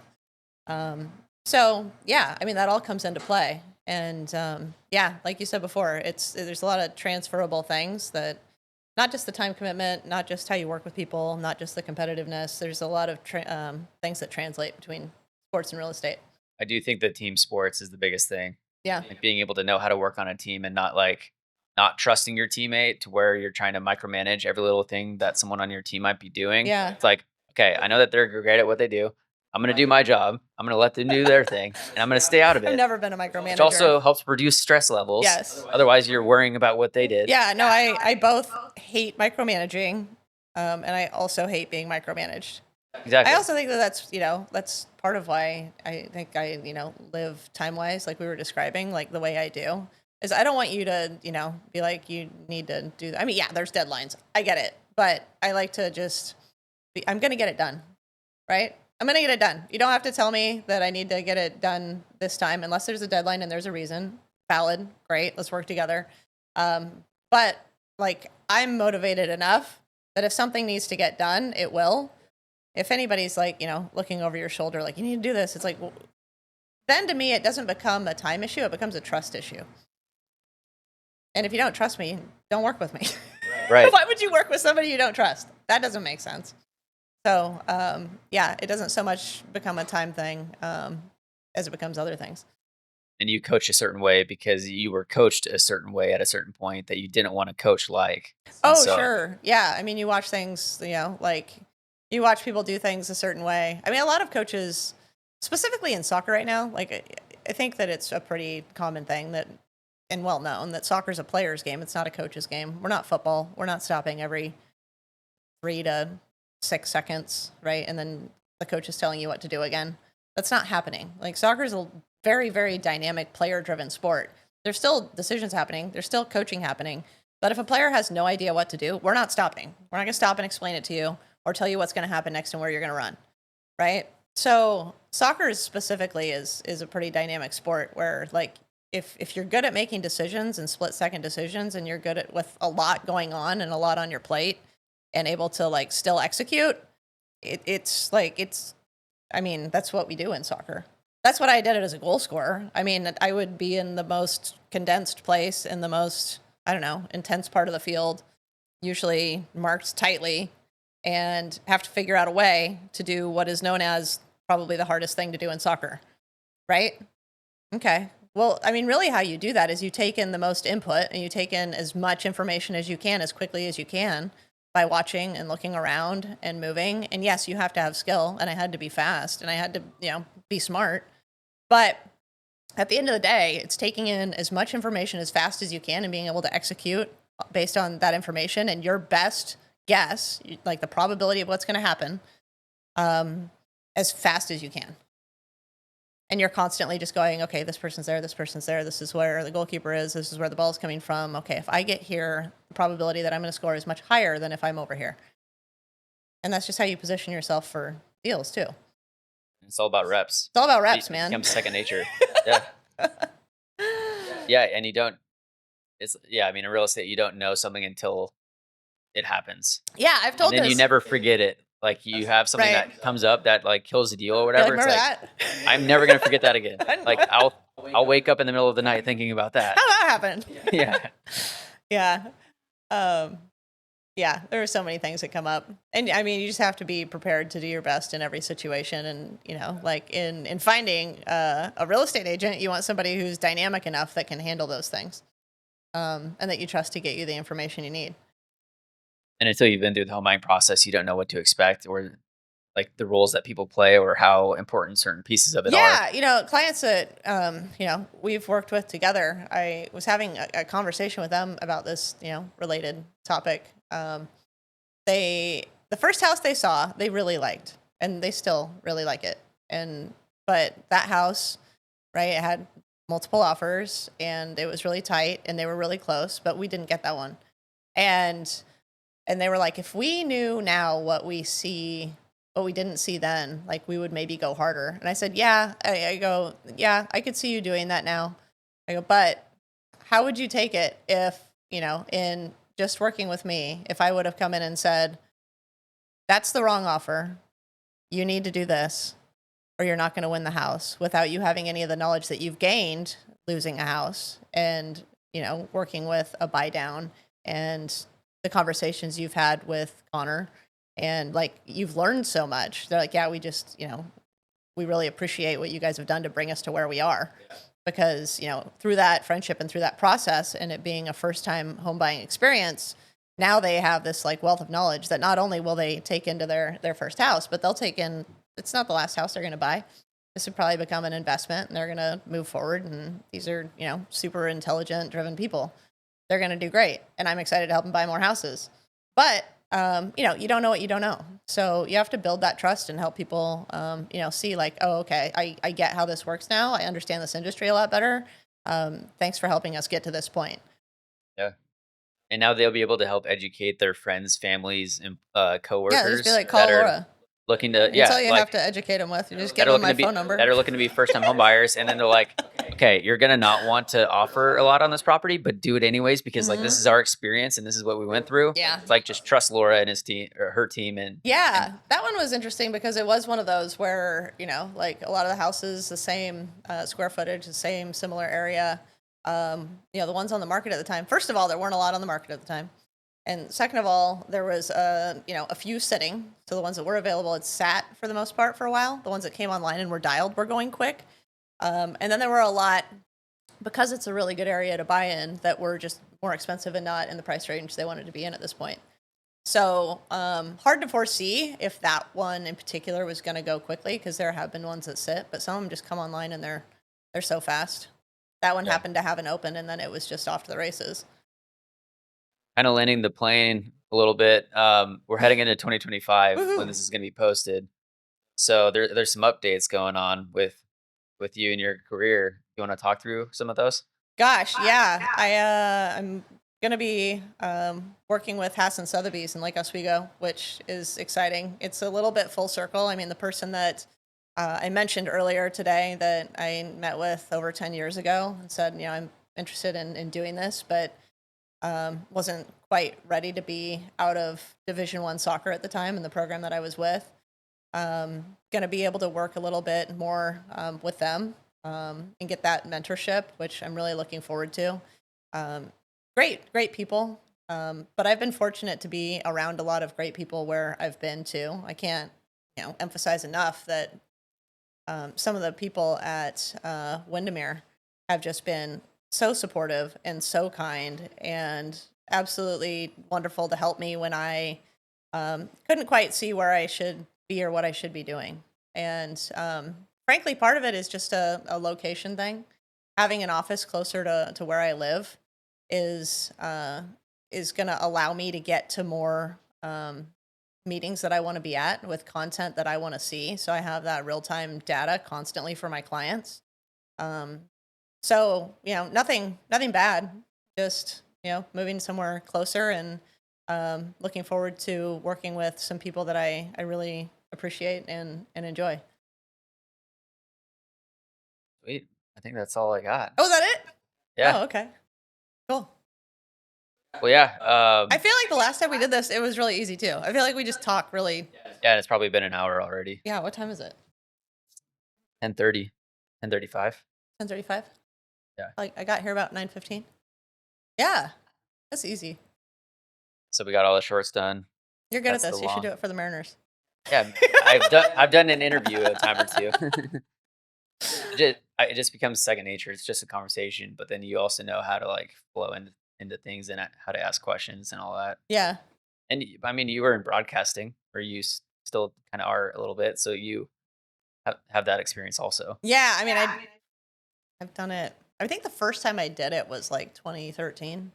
So yeah, I mean, that all comes into play. And yeah, like you said before, there's a lot of transferable things that, not just the time commitment, not just how you work with people, not just the competitiveness. There's a lot of things that translate between sports and real estate. I do think that team sports is the biggest thing. Yeah. Like being able to know how to work on a team and not trusting your teammate to where you're trying to micromanage every little thing that someone on your team might be doing. Yeah. It's like, okay, I know that they're great at what they do. I'm going to do my job. I'm going to let them do their thing, and I'm going to stay out of I've it. never been a micromanager. Which also helps reduce stress levels. Yes. Otherwise, you're worrying about what they did. Yeah, no, I both hate micromanaging, and I also hate being micromanaged. Exactly. I also think that that's, you know, that's part of why I think I, you know, live time-wise, like we were describing, like the way I do, is I don't want you to, you know, be like, you need to do that. I mean, yeah, there's deadlines. I get it. But I like to just I'm going to get it done, right? I'm going to get it done. You don't have to tell me that I need to get it done this time unless there's a deadline and there's a reason. Valid. Great. Let's work together. But like, I'm motivated enough that if something needs to get done, it will. If anybody's like, you know, looking over your shoulder, like, you need to do this, it's like, well, then to me, it doesn't become a time issue. It becomes a trust issue. And if you don't trust me, don't work with me. Right. Why would you work with somebody you don't trust? That doesn't make sense. So, yeah, it doesn't so much become a time thing as it becomes other things. And you coach a certain way because you were coached a certain way at a certain point that you didn't want to coach like. Oh, sure. Yeah. I mean, you watch things, you know, like you watch people do things a certain way. I mean, a lot of coaches, specifically in soccer right now, like I think that it's a pretty common thing that, and well known, that soccer's a player's game. It's not a coach's game. We're not football. We're not stopping every 3 to 6 seconds, right? And then the coach is telling you what to do again. That's not happening. Like soccer is a very, very dynamic, player-driven sport. There's still decisions happening. There's still coaching happening. But if a player has no idea what to do, we're not stopping. We're not going to stop and explain it to you or tell you what's going to happen next and where you're going to run, right? So soccer specifically is a pretty dynamic sport where, like, if you're good at making decisions and split-second decisions, and you're good at with a lot going on and a lot on your plate and able to like still execute, it's I mean, that's what we do in soccer. That's what I did it as a goal scorer. I mean, I would be in the most condensed place in the most, I don't know, intense part of the field, usually marked tightly, and have to figure out a way to do what is known as probably the hardest thing to do in soccer, right? Okay. Well, I mean, really how you do that is you take in the most input and you take in as much information as you can, as quickly as you can, by watching and looking around and moving. And yes, you have to have skill, and I had to be fast, and I had to, you know, be smart. But at the end of the day, it's taking in as much information as fast as you can and being able to execute based on that information and your best guess, like the probability of what's going to happen, as fast as you can. And you're constantly just going, okay, this person's there, this is where the goalkeeper is, this is where the ball's coming from. Okay, if I get here, the probability that I'm going to score is much higher than if I'm over here. And that's just how you position yourself for deals, too. It's all about reps. It's all about reps, man. It becomes second nature. Yeah. Yeah, and you don't, I mean, in real estate, you don't know something until it happens. Yeah, I've told And then this. you never forget it Like you have something Right. that comes up that like kills the deal or You're whatever. like, It's remember like that? I'm never gonna forget that again. I Like know. I'll wake up in the middle of the night thinking about How that. that happened? Yeah. Yeah. Um, yeah, there are so many things that come up. And I mean, you just have to be prepared to do your best in every situation. And, you know, like in finding a real estate agent, you want somebody who's dynamic enough that can handle those things, and that you trust to get you the information you need. And until you've been through the home buying process, you don't know what to expect or like the roles that people play or how important certain pieces of it are. Yeah, you know, clients that you know, we've worked with together. I was having a conversation with them about this, you know, related topic. The first house they saw, they really liked, and they still really like it. And but that house, right, it had multiple offers, and it was really tight, and they were really close, but we didn't get that one. And and they were like, if we knew now what we see, what we didn't see then, like we would maybe go harder. And I said, yeah. I go, yeah, I could see you doing that now. I go, but how would you take it if, you know, in just working with me, if I would have come in and said, that's the wrong offer, you need to do this, or you're not going to win the house, without you having any of the knowledge that you've gained losing a house and, you know, working with a buy down and the conversations you've had with Connor, and like you've learned so much. They're like, yeah, we just, you know, we really appreciate what you guys have done to bring us to where we are. Because, you know, through that friendship and through that process and it being a first time home buying experience, now they have this like wealth of knowledge that not only will they take into their first house, but they'll take in, it's not the last house they're going to buy. This would probably become an investment and they're going to move forward. And these are, you know, super intelligent, driven people. They're going to do great. And I'm excited to help them buy more houses. But, you know, you don't know what you don't know. So you have to build that trust and help people, you know, see like, oh, okay, I get how this works now. I understand this industry a lot better. Thanks for helping us get to this point. Yeah. And now they'll be able to help educate their friends, families, and Yeah, just be coworkers like, that call are Laura. looking to, That's all yeah, you have like to educate them with. You just give that are them looking my to be phone number. first time home buyers, and then they're like, okay, you're gonna not want to offer a lot on this property, but do it anyways because like this Hmm. is our experience and this is what we went through. Yeah. It's like just trust Laura and his team or her team, and Yeah, that one was interesting because it was one of those where, you know, like a lot of the houses, the same square footage, the same similar area. You know, the ones on the market at the time. First of all, there weren't a lot on the market at the time. And second of all, there was you know, a few sitting. So the ones that were available had sat for the most part for a while. The ones that came online and were dialed were going quick. And then there were a lot, because it's a really good area to buy in, that were just more expensive and not in the price range they wanted to be in at this point. So hard to foresee if that one in particular was going to go quickly, because there have been ones that sit, but some of them just come online and they're so fast. That one yeah, happened to have an open, and then it was just off to the races. kind of landing the plane a little bit. We're heading into 2025 when Woohoo! this is gonna be posted. So there's some updates going on with you and your career. You want to talk through some of those? Gosh, yeah. I'm gonna be working with Hasson Sotheby's in Lake Oswego, which is exciting. It's a little bit full circle. I mean, the person that I mentioned earlier today that I met with over 10 years ago and said, you know, I'm interested in doing this, but wasn't quite ready to be out of Division One soccer at the time in the program that I was with. Going to be able to work a little bit more with them and get that mentorship, which I'm really looking forward to. Great people. But I've been fortunate to be around a lot of great people where I've been too. I can't, you know, emphasize enough that some of the people at Windermere have just been so supportive and so kind and absolutely wonderful to help me when I couldn't quite see where I should be or what I should be doing. And frankly, part of it is just a location thing. Having an office closer to where I live is going to allow me to get to more meetings that I want to be at with content that I want to see. So I have that real time data constantly for my clients. Um, so, you know, nothing bad, just, you know, moving somewhere closer and looking forward to working with some people that I really appreciate and enjoy. Sweet. I think that's all I got. Oh, is that it? Yeah. Oh, okay. Cool. Well, yeah. I feel like the last time we did this, it was really easy too. I feel like we just talk really. Yeah, it's probably been an hour already. Yeah, what time is it? 10:30, 10:35. 10:35. Yeah. Like I got here about 9:15. Yeah, that's easy. So we got all the shorts done. You're good at That's the this. You should long. do it for the Mariners. Yeah, I've done an interview a time or two. It just becomes second nature. It's just a conversation, but then you also know how to like flow into things and how to ask questions and all that. Yeah. And I mean, you were in broadcasting, or you still kind of are a little bit, so you have that experience also. Yeah, I mean, I've done it. I think the first time I did it was like 2013.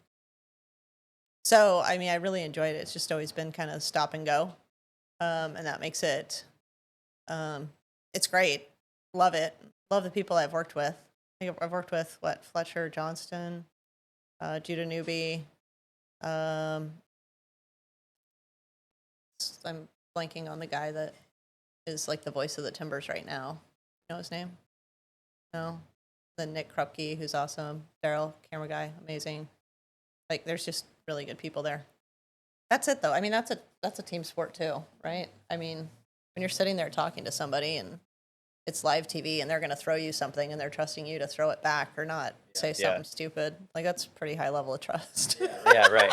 So, I mean, I really enjoyed it. It's just always been kind of stop and go. And that makes it, it's great. Love it. Love the people I've worked with. I think I've worked with Fletcher Johnston, Judah Newby. Um, I'm blanking on the guy that is like the voice of the Timbers right now. You know his name? No. Then Nick Krupke, who's awesome. Daryl, camera guy, amazing. Like, there's just really good people there. That's it, though. I mean, that's a team sport too, right? I mean, when you're sitting there talking to somebody and it's live TV and they're going to throw you something and they're trusting you to throw it back or not say something stupid, like that's a pretty high level of trust. Yeah, right.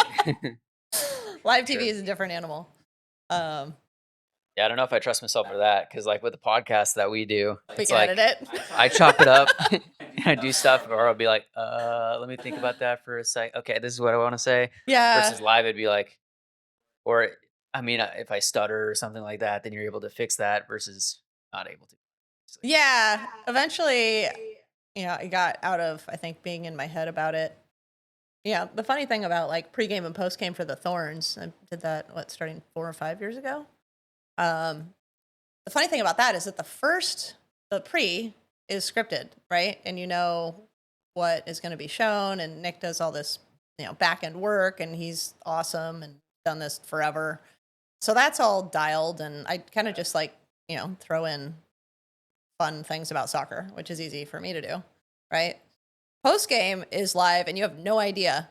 Live TV is a different animal. Yeah, I don't know if I trust myself for that because, like, with the podcast that we do, We it's can like edit it. I chop it up and I do stuff, or I'll be like, let me think about that for a sec. Okay, this is what I want to say. Yeah. Versus live, it'd be like, or I mean, if I stutter or something like that, then you're able to fix that versus not able to. Yeah. Eventually, I got out of, I think, being in my head about it. Yeah. The funny thing about like pregame and postgame for the Thorns, I did that, starting 4 or 5 years ago. The funny thing about that is that the pre is scripted, right? And you know what is going to be shown. And Nick does all this, back end work, and he's awesome and done this forever. So that's all dialed. And I kind of just like, throw in fun things about soccer, which is easy for me to do, right? Post game is live, and you have no idea.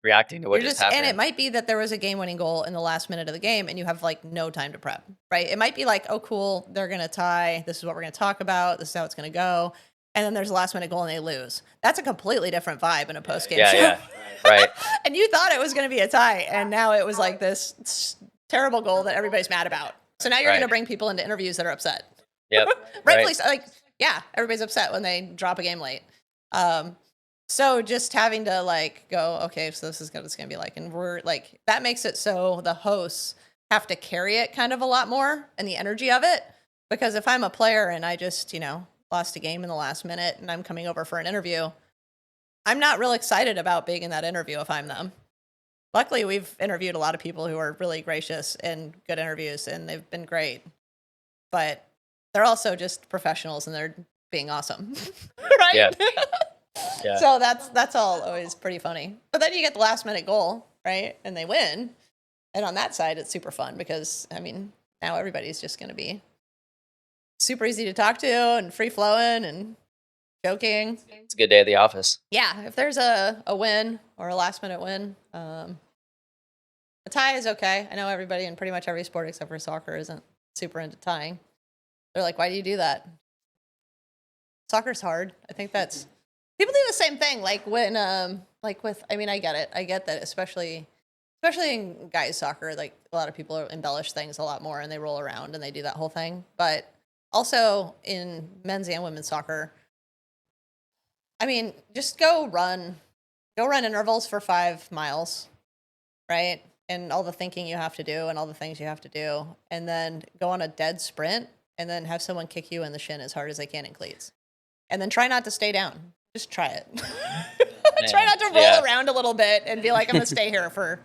Reacting to what just happened. And it might be that there was a game-winning goal in the last minute of the game, and you have like no time to prep, right? It might be like, oh, cool, they're gonna tie. This is what we're gonna talk about. This is how it's gonna go. And then there's a last-minute goal, and they lose. That's a completely different vibe in a post-game show. Yeah, right. And you thought it was gonna be a tie, and now it was like this terrible goal that everybody's mad about. So now you're gonna bring people into interviews that are upset. Yep. Rightfully so. Like, yeah, everybody's upset when they drop a game late. So just having to like go, okay, so this is what it's gonna be like, and we're like, that makes it so the hosts have to carry it kind of a lot more and the energy of it. Because if I'm a player and I just, lost a game in the last minute and I'm coming over for an interview, I'm not real excited about being in that interview if I'm them. Luckily, we've interviewed a lot of people who are really gracious and good interviews, and they've been great. But they're also just professionals, and they're being awesome, right? Yeah. Yeah. So that's all always pretty funny. But then you get the last minute goal, right? And they win. And on that side, it's super fun because, I mean, now everybody's just going to be super easy to talk to and free flowing and joking. It's a good day at the office. Yeah. If there's a win or a last minute win, a tie is okay. I know everybody in pretty much every sport except for soccer isn't super into tying. They're like, why do you do that? Soccer's hard. I think that's... People do the same thing, like when, I get it. I get that, especially in guys soccer, like a lot of people embellish things a lot more and they roll around and they do that whole thing. But also in men's and women's soccer, I mean, just go run intervals for 5 miles, right? And all the thinking you have to do and all the things you have to do, and then go on a dead sprint and then have someone kick you in the shin as hard as they can in cleats. And then try not to stay down. Just try it. Try not to roll around a little bit and be like, I'm going to stay here for,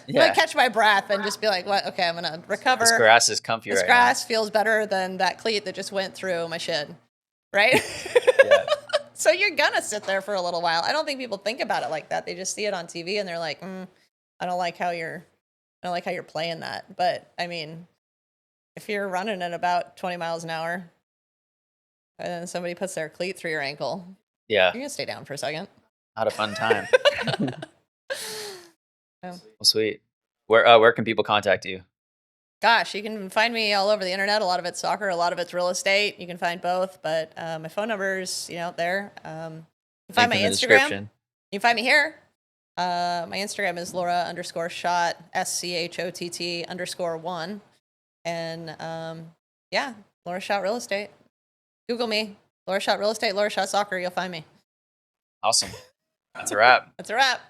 like, catch my breath and just be like, what? Okay, I'm going to recover. This grass is comfy right now. This grass feels better than that cleat that just went through my shin, right? Yeah. So you're going to sit there for a little while. I don't think people think about it like that. They just see it on TV and they're like, I don't like how you're playing that. But I mean, if you're running at about 20 miles an hour and then somebody puts their cleat through your ankle, yeah, you're gonna stay down for a second. Not a fun time. Well, sweet. Where can people contact you? Gosh, you can find me all over the internet. A lot of it's soccer, a lot of it's real estate. You can find both, but my phone number's there. You can find Link my in the Instagram. description. You can find me here. My Instagram is Laura_Schott, SCHOTT_1. And yeah, Laura Schott Real Estate. Google me, Laura Schott Real Estate, Laura Schott Soccer. You'll find me. Awesome. That's a wrap. That's a wrap.